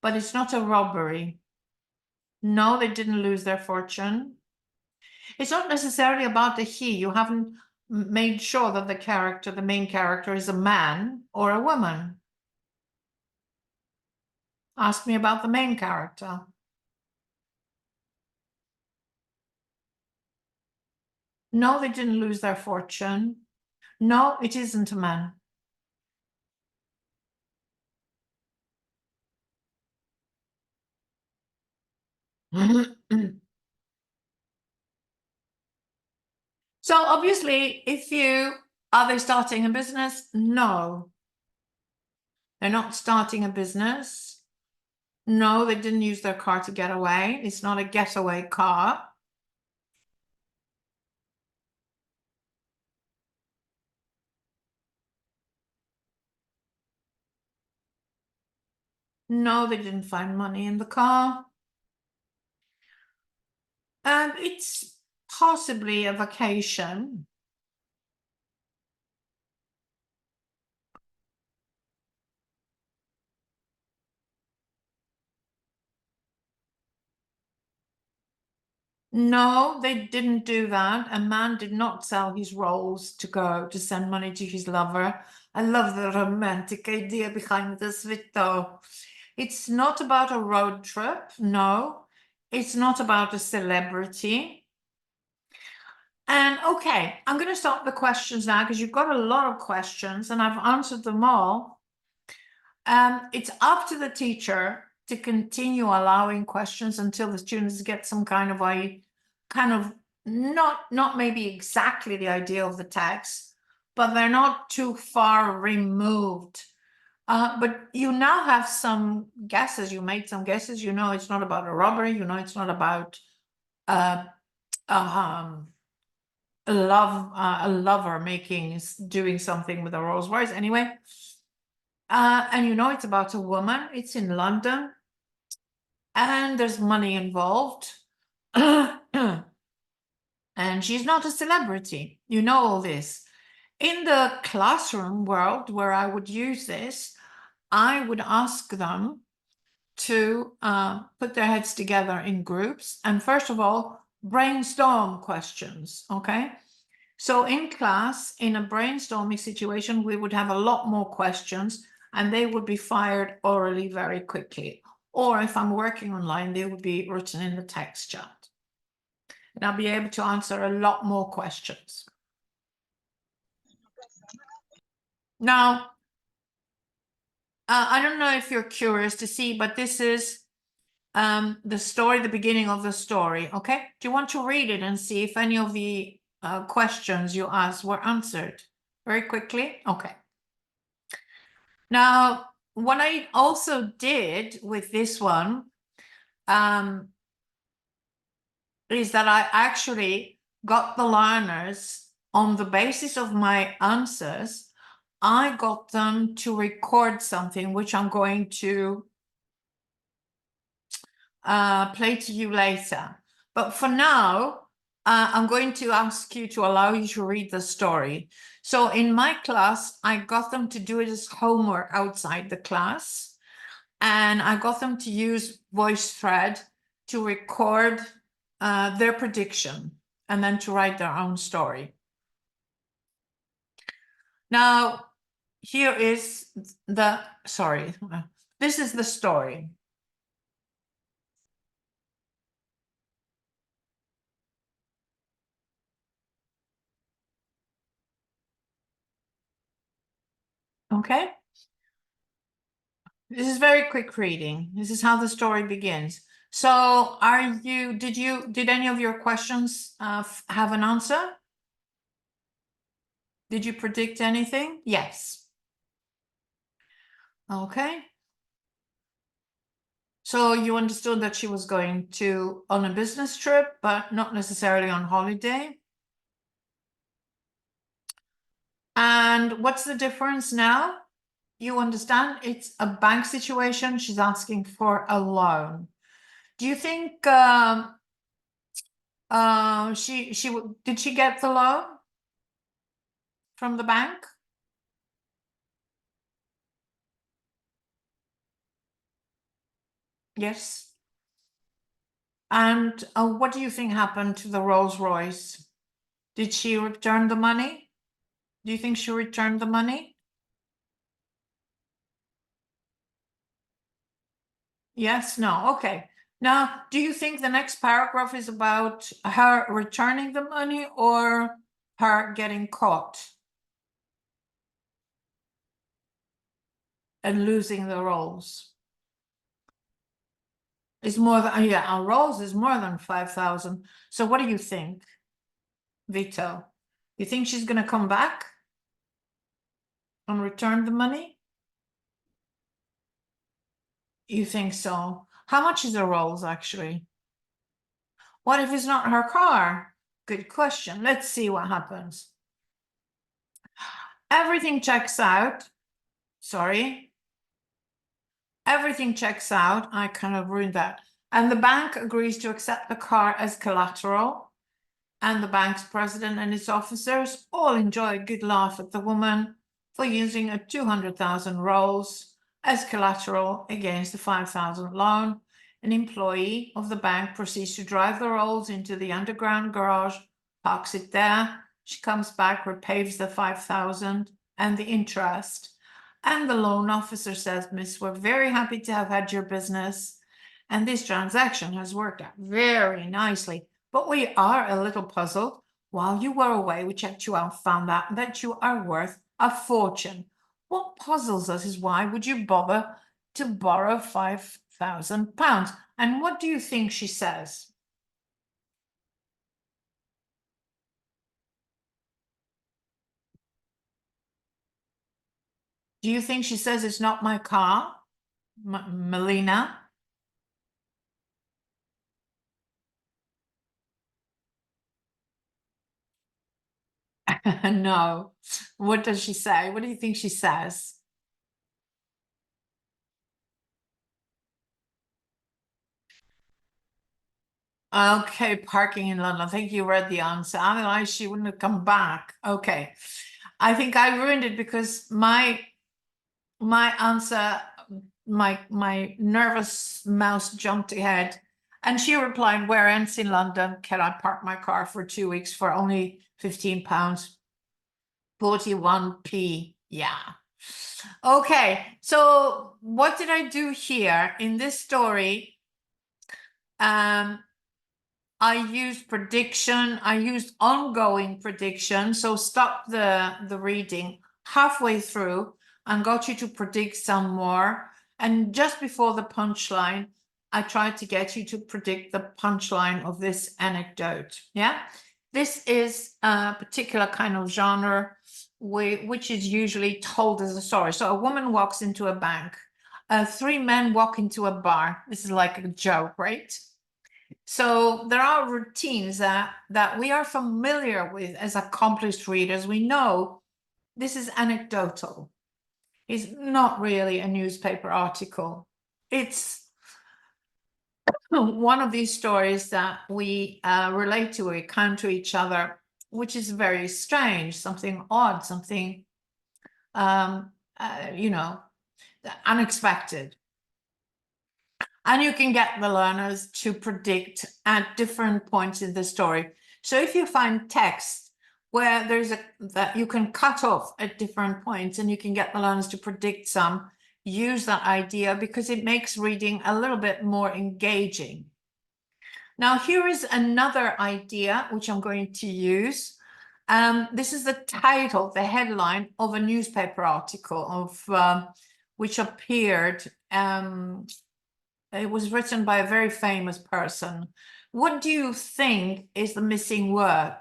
S1: but it's not a robbery. No, they didn't lose their fortune. It's not necessarily about the he. You haven't made sure that the main character, is a man or a woman. Ask me about the main character. No, they didn't lose their fortune. No, it isn't a man. So obviously, are they starting a business? No, they're not starting a business. No, they didn't use their car to get away. It's not a getaway car. No, they didn't find money in the car. And it's possibly a vacation. No, they didn't do that. A man did not sell his rolls to go to send money to his lover. I love the romantic idea behind this, Vito. It's not about a road trip. No, it's not about a celebrity. And okay, I'm going to stop the questions now because you've got a lot of questions and I've answered them all. It's up to the teacher to continue allowing questions until the students get some kind of not maybe exactly the idea of the text, but they're not too far removed. But you now have some guesses. You made some guesses. You know it's not about a robbery. You know it's not about um, a lover doing something with a Rolls Royce. Anyway. And you know it's about a woman. It's in London. And there's money involved. And she's not a celebrity. You know all this. In the classroom world where I would use this, I would ask them to put their heads together in groups and first of all, brainstorm questions, okay? So in class, in a brainstorming situation, we would have a lot more questions and they would be fired orally very quickly. Or if I'm working online, they would be written in the text chat. And I'll be able to answer a lot more questions. Now, I don't know if you're curious to see, but this is the story, the beginning of the story, okay? Do you want to read it and see if any of the questions you asked were answered very quickly? Okay. Now, what I also did with this one is that I actually got the learners on the basis of my answers, I got them to record something, which I'm going to play to you later. But for now, I'm going to ask you to allow you to read the story. So in my class, I got them to do it as homework outside the class. And I got them to use VoiceThread to record their prediction and then to write their own story. Now, here is this is the story. Okay. This is very quick reading. This is how the story begins. So did any of your questions have an answer? Did you predict anything? Yes. Okay. So you understood that she was going on a business trip, but not necessarily on holiday. And what's the difference now? You understand it's a bank situation. She's asking for a loan. Do you think did she get the loan from the bank? Yes. And what do you think happened to the Rolls Royce? Did she return the money? Do you think she returned the money? Yes, no, okay. Now, do you think the next paragraph is about her returning the money or her getting caught and losing the rolls? It's more than, yeah, our rolls is more than 5,000. So what do you think, Vito? You think she's going to come back and return the money? You think so? How much is the Rolls actually? What if it's not her car? Good question. Let's see what happens. Everything checks out. Sorry. Everything checks out. I kind of ruined that. And the bank agrees to accept the car as collateral. And the bank's president and its officers all enjoy a good laugh at the woman for using a 200,000 Rolls as collateral against the 5,000 loan. An employee of the bank proceeds to drive the Rolls into the underground garage, parks it there. She comes back, repays the 5,000 and the interest. And the loan officer says, Miss, we're very happy to have had your business. And this transaction has worked out very nicely. But we are a little puzzled. While you were away, we checked you out, found out that you are worth a fortune. What puzzles us is why would you bother to borrow £5,000? And what do you think she says? Do you think she says it's not my car, Melina? No. What does she say? What do you think she says? Okay, parking in London. I think you read the answer. Otherwise, she wouldn't have come back. Okay. I think I ruined it because my answer, my nervous mouse jumped ahead. And she replied, where ends in London can I park my car for 2 weeks for only £15? 41p. Yeah. Okay. So what did I do here in this story? I used prediction. I used ongoing prediction. So stop the reading halfway through and got you to predict some more. And just before the punchline, I tried to get you to predict the punchline of this anecdote. Yeah. This is a particular kind of genre which is usually told as a story. So a woman walks into a bank. Three men walk into a bar. This is like a joke, right? So there are routines that we are familiar with as accomplished readers. We know this is anecdotal. It's not really a newspaper article. It's one of these stories that we relate to, we come to each other, which is very strange, something odd, something, you know, unexpected. And you can get the learners to predict at different points in the story. So if you find text where there's that you can cut off at different points and you can get the learners to predict some, use that idea because it makes reading a little bit more engaging. Now, here is another idea which I'm going to use. This is the title, the headline of a newspaper article of which appeared. It was written by a very famous person. What do you think is the missing word?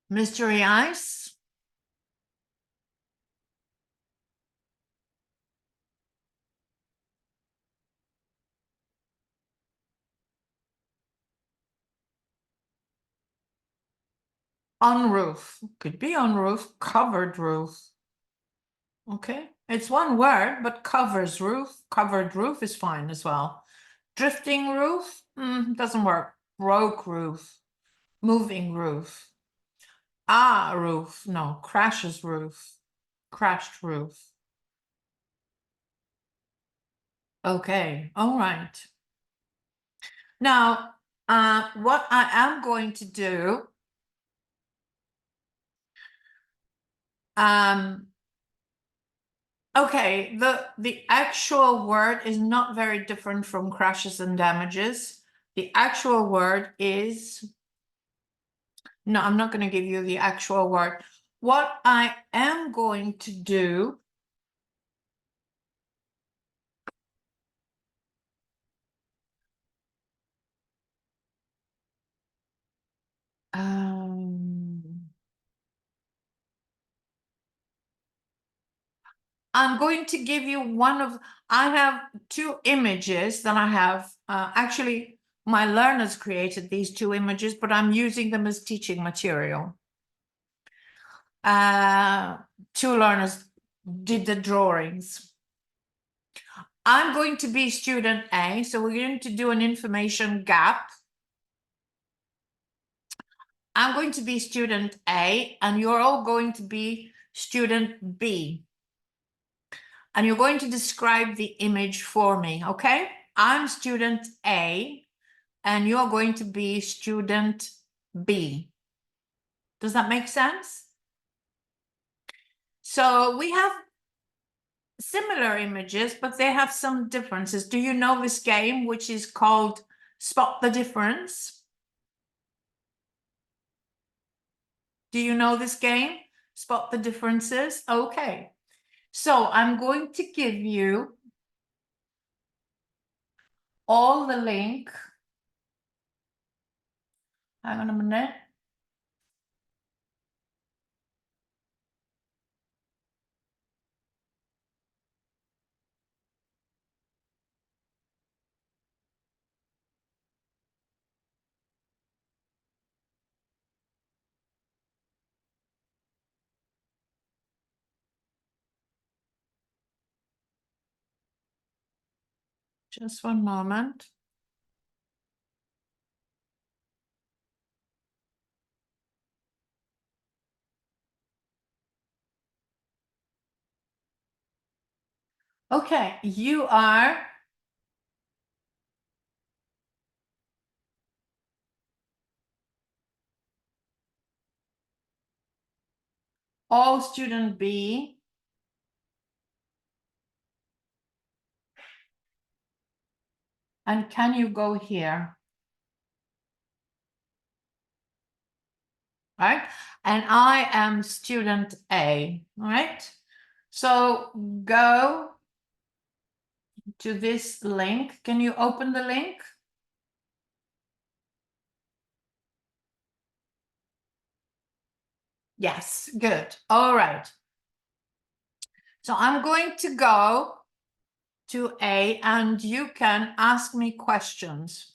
S1: Mystery ice? On roof. Could be on roof. Covered roof. Okay. It's one word, but covers roof. Covered roof is fine as well. Drifting roof? Doesn't work. Broke roof. Moving roof. Ah, roof. No, crashes roof. Crashed roof. Okay. All right. Now, what I am going to do, okay, the actual word is not very different from crashes and damages. The actual word is, no, I'm not going to give you the actual word. What I am going to do, I'm going to give you I have two images that I have, actually, my learners created these two images, but I'm using them as teaching material. Two learners did the drawings. I'm going to be student A, so we're going to do an information gap. I'm going to be student A, and you're all going to be student B. And you're going to describe the image for me, okay? I'm student A, and you're going to be student B. Does that make sense? So we have similar images, but they have some differences. Do you know this game, which is called Spot the Difference? Do you know this game? Spot the differences? Okay. So I'm going to give you all the link. Hang on a minute. Just one moment. Okay, you are all student B. And can you go here? Right? And I am student A, right? So go to this link. Can you open the link? Yes, good. All right. So I'm going to go to A, and you can ask me questions.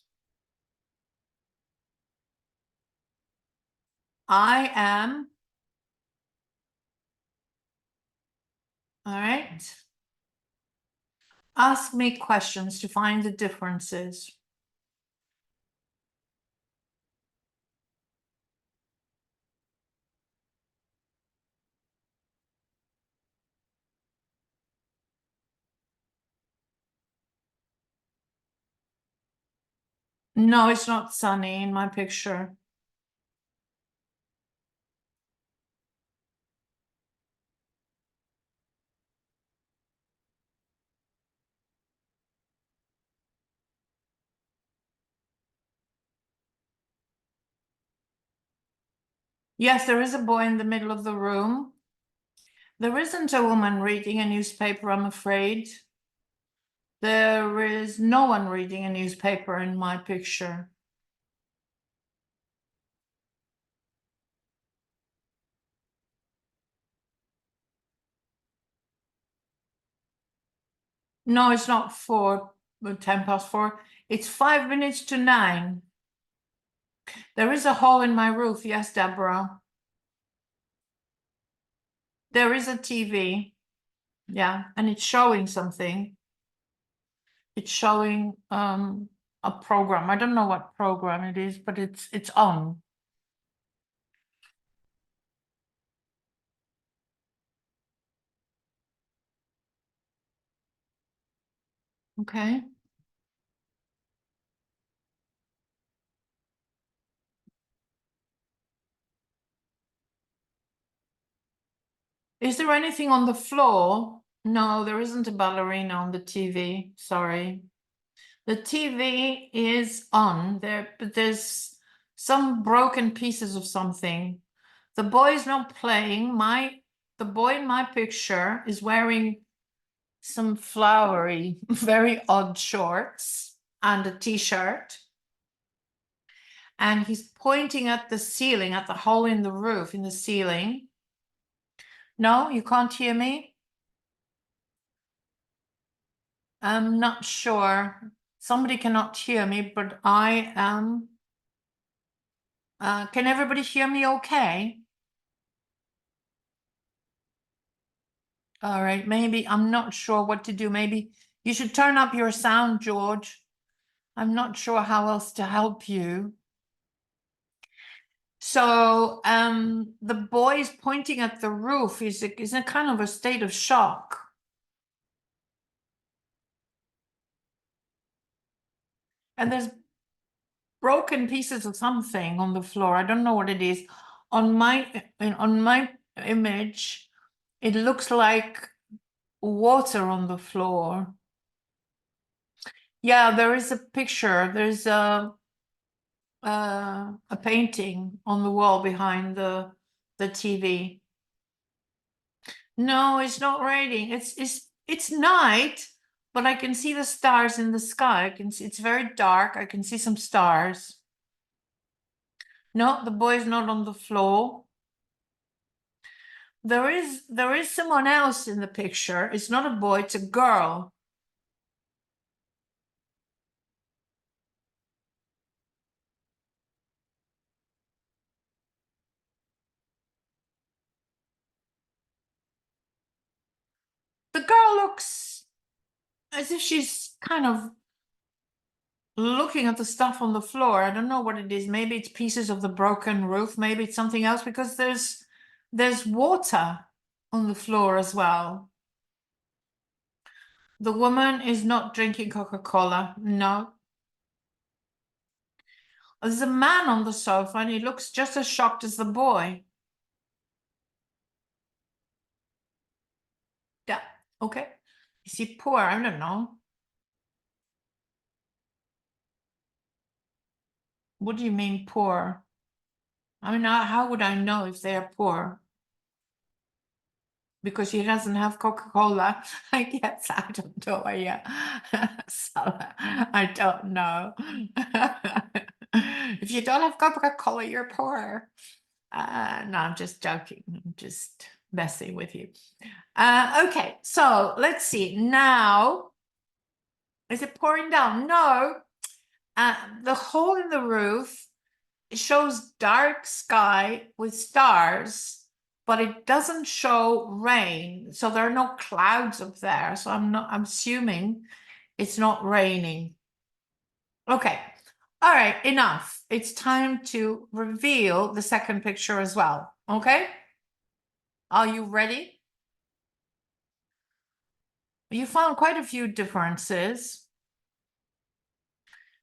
S1: I am, all right. Ask me questions to find the differences. No, it's not sunny in my picture. Yes, there is a boy in the middle of the room. There isn't a woman reading a newspaper, I'm afraid. There is no one reading a newspaper in my picture. No, it's not 10 past 4. It's 5 minutes to 9. There is a hole in my roof. Yes, Deborah. There is a TV. Yeah, and it's showing something. It's showing a program. I don't know what program it is, but it's on. Okay. Is there anything on the floor? No, there isn't a ballerina on the TV. Sorry. The TV is on there, but there's some broken pieces of something. The boy's not playing. The boy in my picture is wearing some flowery, very odd shorts and a t-shirt. And he's pointing at the ceiling, at the hole in the roof, in the ceiling. No, you can't hear me? I'm not sure. Somebody cannot hear me, but I am. Can everybody hear me okay? All right, maybe I'm not sure what to do. Maybe you should turn up your sound, George. I'm not sure how else to help you. So the boy is pointing at the roof. He's in kind of a state of shock. And there's broken pieces of something on the floor. I don't know what it is. On my image, it looks like water on the floor. Yeah, there is a picture. There's a painting on the wall behind the TV. No, it's not raining. It's night, but I can see the stars in the sky. I can see it's very dark. I can see some stars. No, the boy is not on the floor. There is someone else in the picture. It's not a boy, it's a girl. The girl looks as if she's kind of looking at the stuff on the floor. I don't know what it is. Maybe it's pieces of the broken roof. Maybe it's something else because there's water on the floor as well. The woman is not drinking Coca-Cola. No. There's a man on the sofa and he looks just as shocked as the boy. Yeah. Okay. Is he poor? I don't know. What do you mean poor? I mean, how would I know if they're poor? Because he doesn't have Coca-Cola. I guess I don't know. Yeah. So I don't know. If you don't have Coca-Cola, you're poor. No, I'm just joking. I'm just messing with you. Okay, so let's see. Now, is it pouring down? No. The hole in the roof shows dark sky with stars, but it doesn't show rain. So there are no clouds up there. So I'm assuming it's not raining. Okay. All right, enough. It's time to reveal the second picture as well. Okay? Are you ready? You found quite a few differences.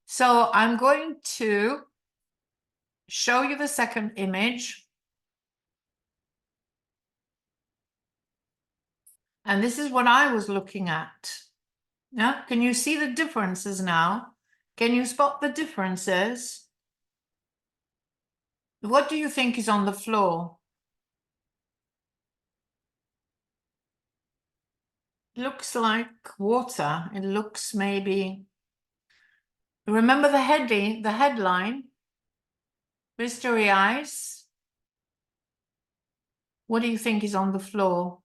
S1: So I'm going to show you the second image. And this is what I was looking at. Yeah, can you see the differences now? Can you spot the differences? What do you think is on the floor? It looks like water. It looks maybe. Remember the headline? Mystery Ice. What do you think is on the floor?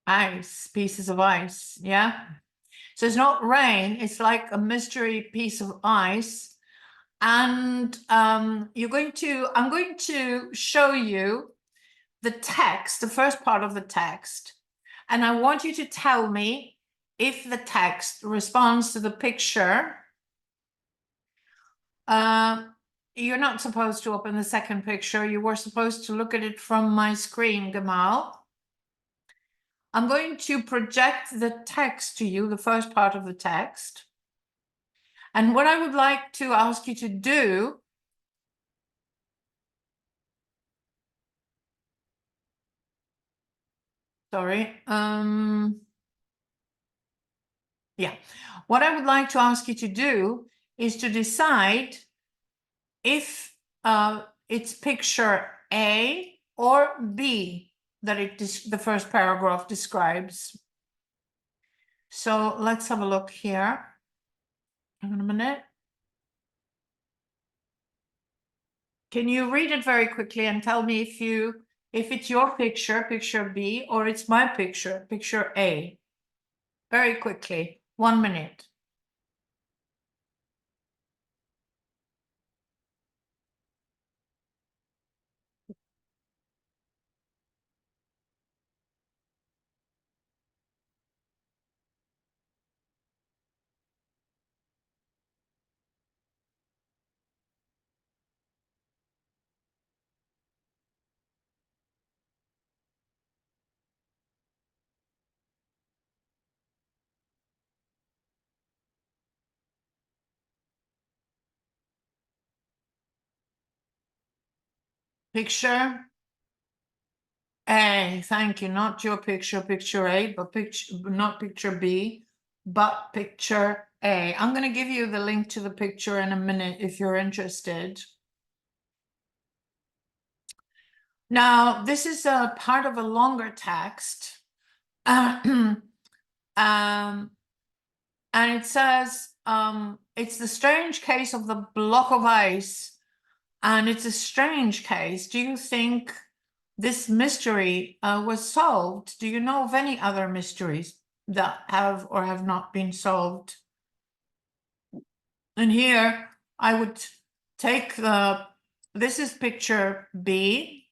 S1: Ice, pieces of ice, yeah? So it's not rain, it's like a mystery piece of ice. And I'm going to show you the text, the first part of the text. And I want you to tell me if the text responds to the picture. You're not supposed to open the second picture. You were supposed to look at it from my screen, Gamal. I'm going to project the text to you, the first part of the text. And what I would like to ask you to do sorry, yeah. What I would like to ask you to do is to decide if it's picture A or B that the first paragraph describes. So let's have a look here. Hang on a minute. Can you read it very quickly and tell me if it's your picture, picture B, or it's my picture, picture A? Very quickly, 1 minute. Picture A, thank you. Not your picture, picture A, but not picture B, but picture A. I'm going to give you the link to the picture in a minute if you're interested. Now, this is a part of a longer text. And it says, it's the strange case of the block of ice. And it's a strange case. Do you think this mystery was solved? Do you know of any other mysteries that have or have not been solved? And here I would take this is picture B,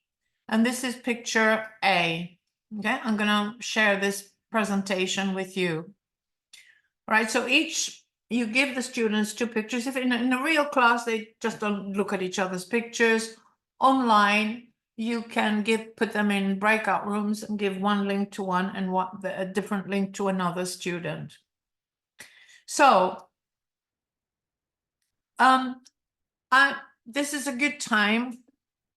S1: and this is picture A. Okay, I'm gonna share this presentation with you. All right, so you give the students 2 pictures. If in a real class, they just don't look at each other's pictures. Online, you can put them in breakout rooms and give one link to one and a different link to another student. So, this is a good time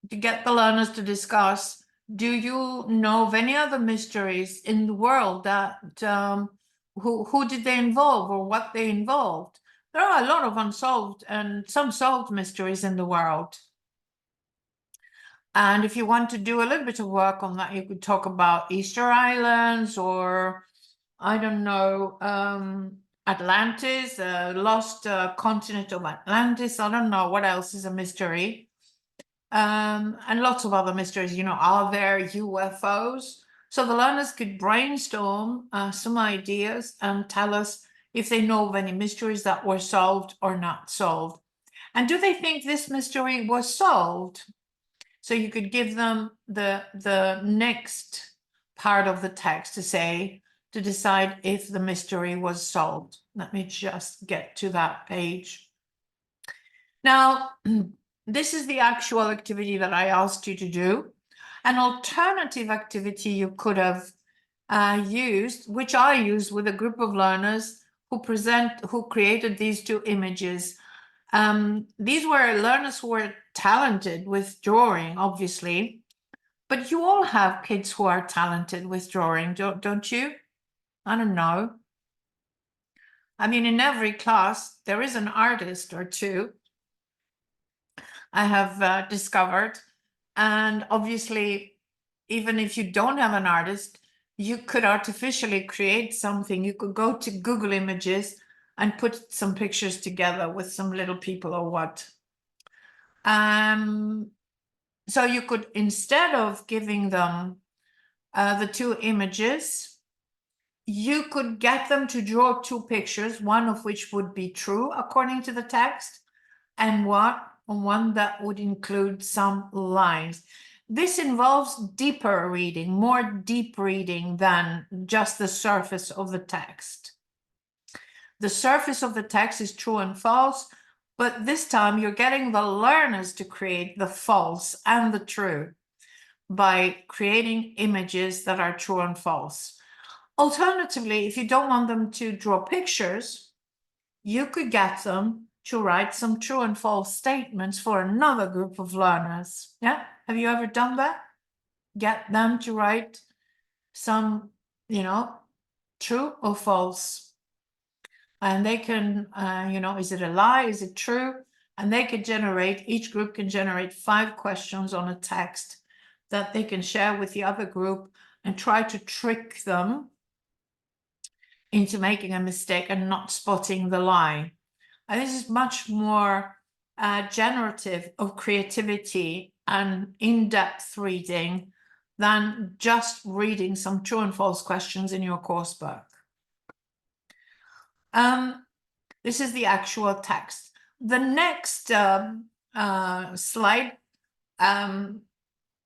S1: to get the learners to discuss. Do you know of any other mysteries in the world that who did they involve or what they involved? There are a lot of unsolved and some solved mysteries in the world. And if you want to do a little bit of work on that, you could talk about Easter Islands or, I don't know, Atlantis, lost continent of Atlantis. I don't know what else is a mystery. And lots of other mysteries, you know, are there UFOs? So the learners could brainstorm some ideas and tell us if they know of any mysteries that were solved or not solved. And do they think this mystery was solved? So you could give them the next part of the text to decide if the mystery was solved. Let me just get to that page. Now, this is the actual activity that I asked you to do. An alternative activity you could have used, which I used with a group of learners who created these 2 images. These were learners who were talented with drawing, obviously, but you all have kids who are talented with drawing, don't you? I don't know. I mean, in every class, there is an artist or 2. I have discovered. And obviously, even if you don't have an artist, you could artificially create something. You could go to Google Images and put some pictures together with some little people or what. So you could, instead of giving them the 2 images, you could get them to draw 2 pictures, one of which would be true according to the text, and one that would include some lines. This involves deeper reading, more deep reading than just the surface of the text. The surface of the text is true and false, but this time you're getting the learners to create the false and the true by creating images that are true and false. Alternatively, if you don't want them to draw pictures, you could get them to write some true and false statements for another group of learners. Yeah, have you ever done that? Get them to write some, you know, true or false. And they can, you know, is it a lie? Is it true? And they could each group can generate 5 questions on a text that they can share with the other group and try to trick them into making a mistake and not spotting the lie. And this is much more generative of creativity and in-depth reading than just reading some true and false questions in your course book. This is the actual text. The next slide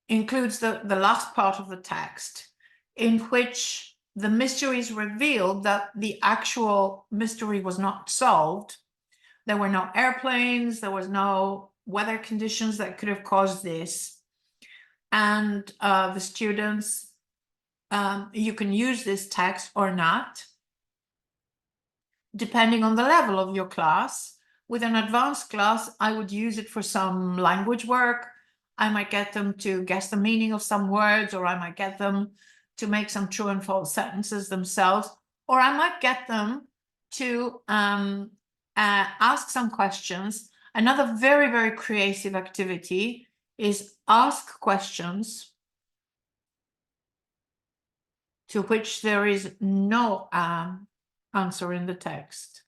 S1: includes the last part of the text, in which the mystery is revealed that the actual mystery was not solved. There were no airplanes, there was no weather conditions that could have caused this. And the students, you can use this text or not, depending on the level of your class. With an advanced class, I would use it for some language work. I might get them to guess the meaning of some words, or I might get them to make some true and false sentences themselves, or I might get them to ask some questions. Another very, very creative activity is ask questions to which there is no answer in the text.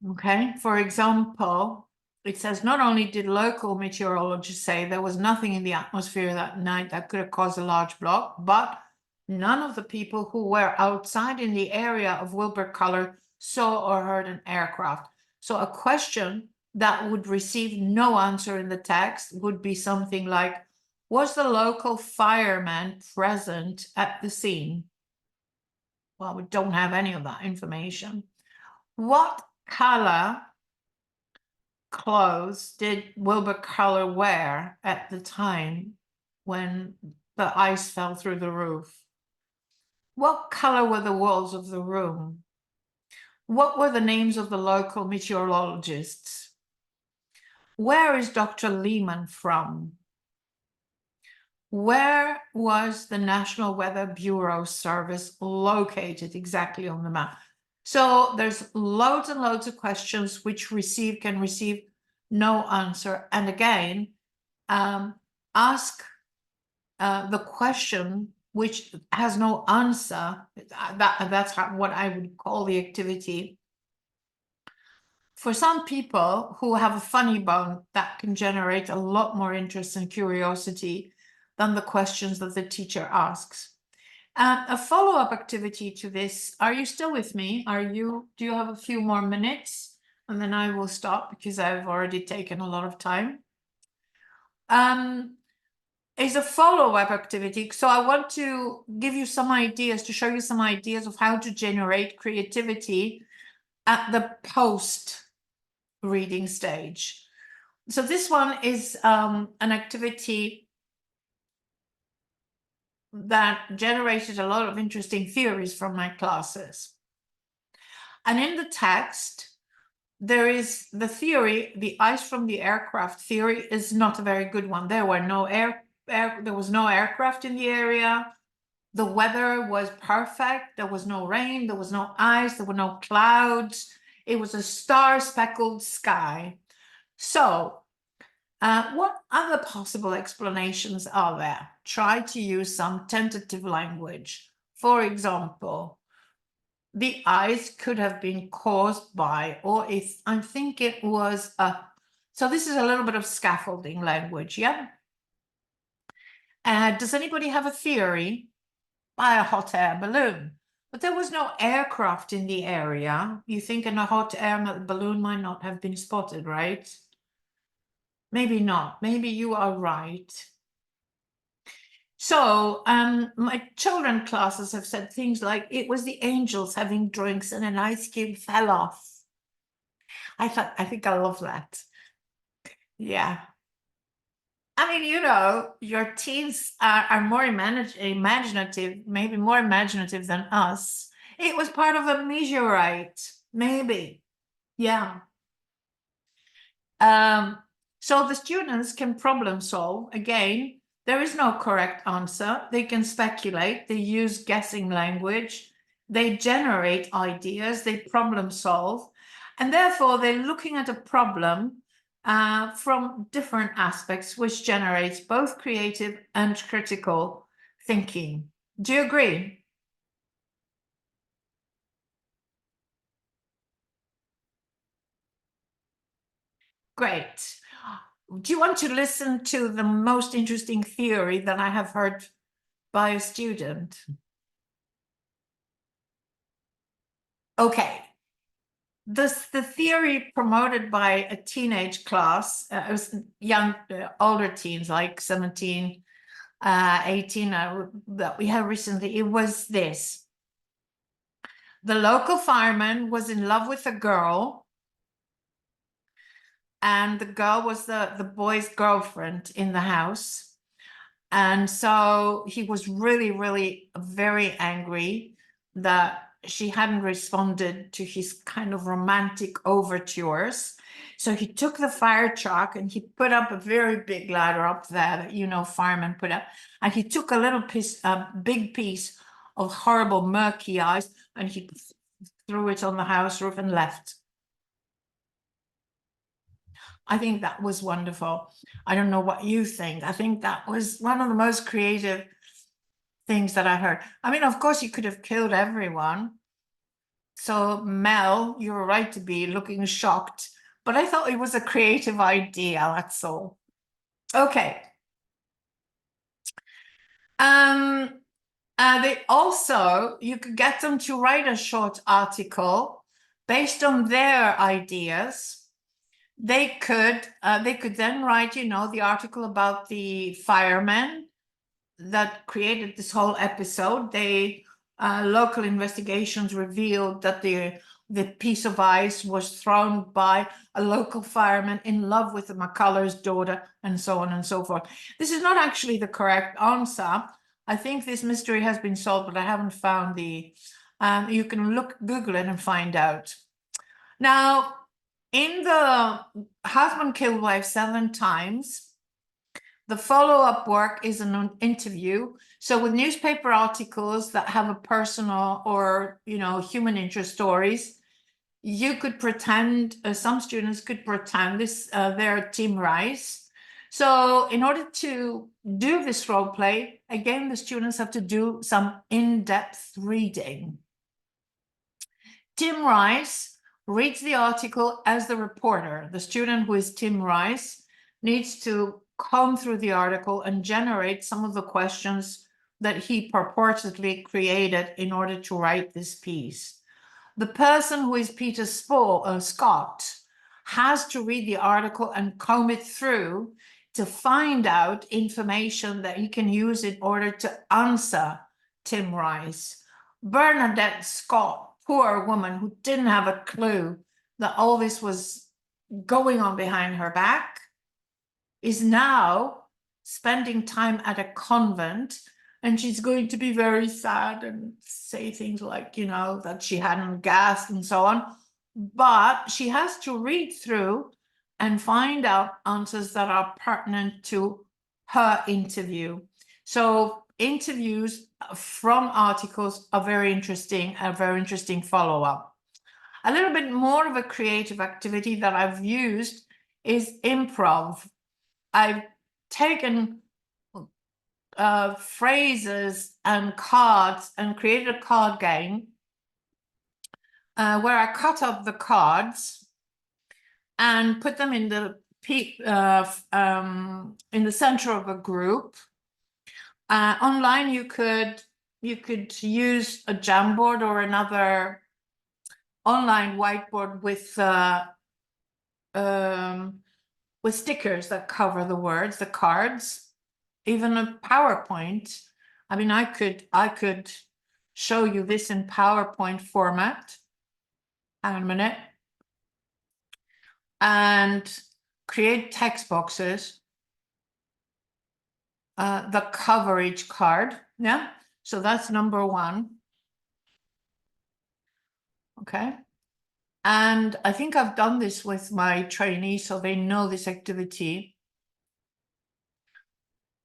S1: Okay, for example, it says, not only did local meteorologists say there was nothing in the atmosphere that night that could have caused a large block, but none of the people who were outside in the area of Wilbur Color saw or heard an aircraft. So a question that would receive no answer in the text would be something like, was the local fireman present at the scene? Well, we don't have any of that information. What color clothes did Wilbur Color wear at the time when the ice fell through the roof? What color were the walls of the room? What were the names of the local meteorologists? Where is Dr. Lehman from? Where was the National Weather Bureau service located exactly on the map? So there's loads and loads of questions which can receive no answer. And again, ask the question which has no answer. That's what I would call the activity. For some people who have a funny bone, that can generate a lot more interest and curiosity than the questions that the teacher asks. A follow-up activity to this, are you still with me? Do you have a few more minutes? And then I will stop because I've already taken a lot of time. Is a follow-up activity. So I want to give you some ideas, to show you some ideas of how to generate creativity at the post-reading stage. So this one is an activity that generated a lot of interesting theories from my classes. And in the text, there is the theory, the ice from the aircraft theory is not a very good one. There were no there was no aircraft in the area. The weather was perfect. There was no rain, there was no ice, there were no clouds. It was a star-speckled sky. So what other possible explanations are there? Try to use some tentative language. For example, the ice could have been caused by, or if I think it was so this is a little bit of scaffolding language, yeah? Does anybody have a theory? By a hot air balloon. But there was no aircraft in the area. You think a hot air balloon might not have been spotted, right? Maybe not. Maybe you are right. So my children classes have said things like, it was the angels having drinks and an ice cube fell off. I think I love that. Yeah. I mean, you know, your teens are more imaginative, maybe more imaginative than us. It was part of a meteorite, maybe. Yeah. So the students can problem solve. Again, there is no correct answer. They can speculate. They use guessing language. They generate ideas. They problem solve. And therefore, they're looking at a problem from different aspects, which generates both creative and critical thinking. Do you agree? Great. Do you want to listen to the most interesting theory that I have heard by a student? Okay. The theory promoted by a teenage class, it was young, older teens, like 17, 18, that we had recently. It was this. The local fireman was in love with a girl, and the girl was the boy's girlfriend in the house. And so he was really, really very angry that she hadn't responded to his kind of romantic overtures. So he took the fire truck and he put up a very big ladder up there that, you know, firemen put up. And he took a little piece, a big piece of horrible murky ice, and he threw it on the house roof and left. I think that was wonderful. I don't know what you think. I think that was one of the most creative things that I heard. I mean, of course, you could have killed everyone. So, Mel, you were right to be looking shocked, but I thought it was a creative idea, that's all. Okay. They also, you could get them to write a short article based on their ideas. They could then write, you know, the article about the firemen that created this whole episode. They local investigations revealed that the piece of ice was thrown by a local fireman in love with the McCullers' daughter, and so on and so forth. This is not actually the correct answer. I think this mystery has been solved, but I haven't found the. You can Google it and find out. Now, in the husband killed wife 7 times, the follow-up work is an interview. So with newspaper articles that have a personal or, you know, human interest stories, you could pretend, some students could pretend they're Tim Rice. So in order to do this role play, again, the students have to do some in-depth reading. Tim Rice reads the article as the reporter. The student who is Tim Rice needs to comb through the article and generate some of the questions that he purportedly created in order to write this piece. The person who is Peter Scott has to read the article and comb it through to find out information that he can use in order to answer Tim Rice. Bernadette Scott, poor woman who didn't have a clue that all this was going on behind her back, is now spending time at a convent, and she's going to be very sad and say things like, you know, that she hadn't gassed and so on. But she has to read through and find out answers that are pertinent to her interview. So interviews from articles are very interesting, a very interesting follow-up. A little bit more of a creative activity that I've used is improv. I've taken phrases and cards and created a card game where I cut up the cards and put them in the center of a group. Online, you could use a Jamboard or another online whiteboard with stickers that cover the words, the cards, even a PowerPoint. I mean, I could show you this in PowerPoint format. Hang on a minute. And create text boxes that cover each card. Yeah, so that's number 1. Okay. And I think I've done this with my trainees, so they know this activity.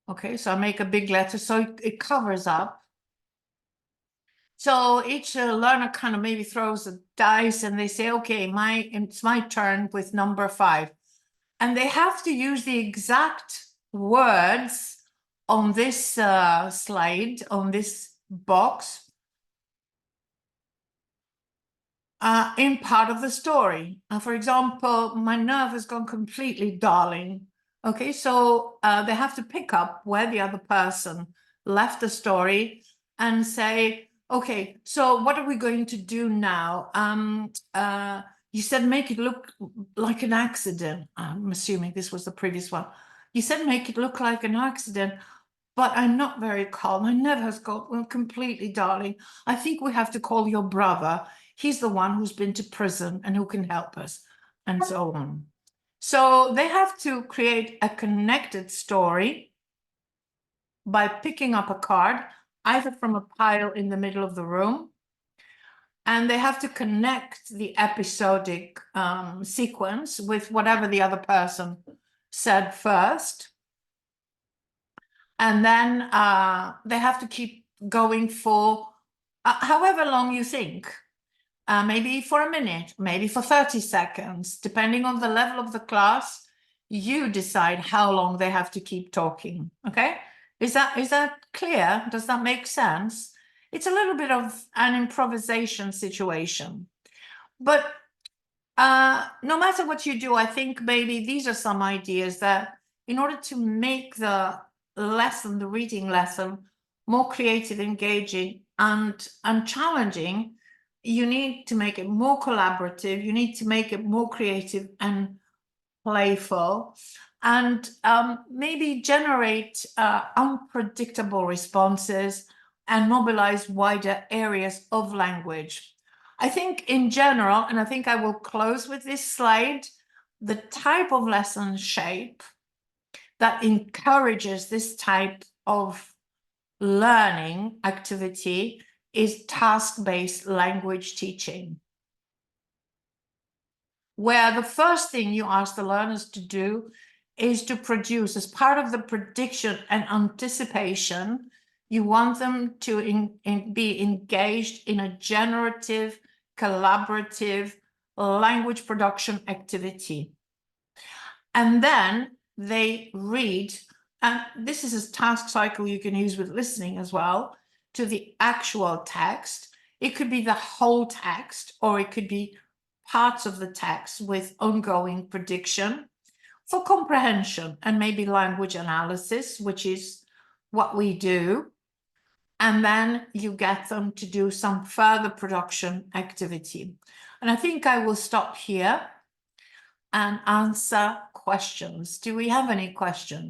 S1: Okay, so I make a big letter, so it covers up. So each learner kind of maybe throws a dice and they say, okay, it's my turn with number 5. And they have to use the exact words on this slide, on this box, in part of the story. For example, my nerve has gone completely darling. Okay, so they have to pick up where the other person left the story and say, okay, so what are we going to do now? You said make it look like an accident. I'm assuming this was the previous one. You said make it look like an accident, but I'm not very calm. My nerve has gone completely darling. I think we have to call your brother. He's the one who's been to prison and who can help us, and so on. So they have to create a connected story by picking up a card, either from a pile in the middle of the room, and they have to connect the episodic sequence with whatever the other person said first. And then they have to keep going for however long you think. Maybe for a minute, maybe for 30 seconds, depending on the level of the class, you decide how long they have to keep talking. Okay, is that clear? Does that make sense? It's a little bit of an improvisation situation, but no matter what you do, I think maybe these are some ideas that in order to make the lesson, the reading lesson, more creative, engaging, and challenging, you need to make it more collaborative, you need to make it more creative and playful, and maybe generate unpredictable responses and mobilize wider areas of language. I think in general, and I think I will close with this slide, the type of lesson shape that encourages this type of learning activity is task-based language teaching, where the first thing you ask the learners to do is to produce, as part of the prediction and anticipation, you want them to be engaged in a generative, collaborative language production activity. And then they read, and this is a task cycle you can use with listening as well, to the actual text. It could be the whole text, or it could be parts of the text with ongoing prediction for comprehension and maybe language analysis, which is what we do. And then you get them to do some further production activity. And I think I will stop here and answer questions. Do we have any questions?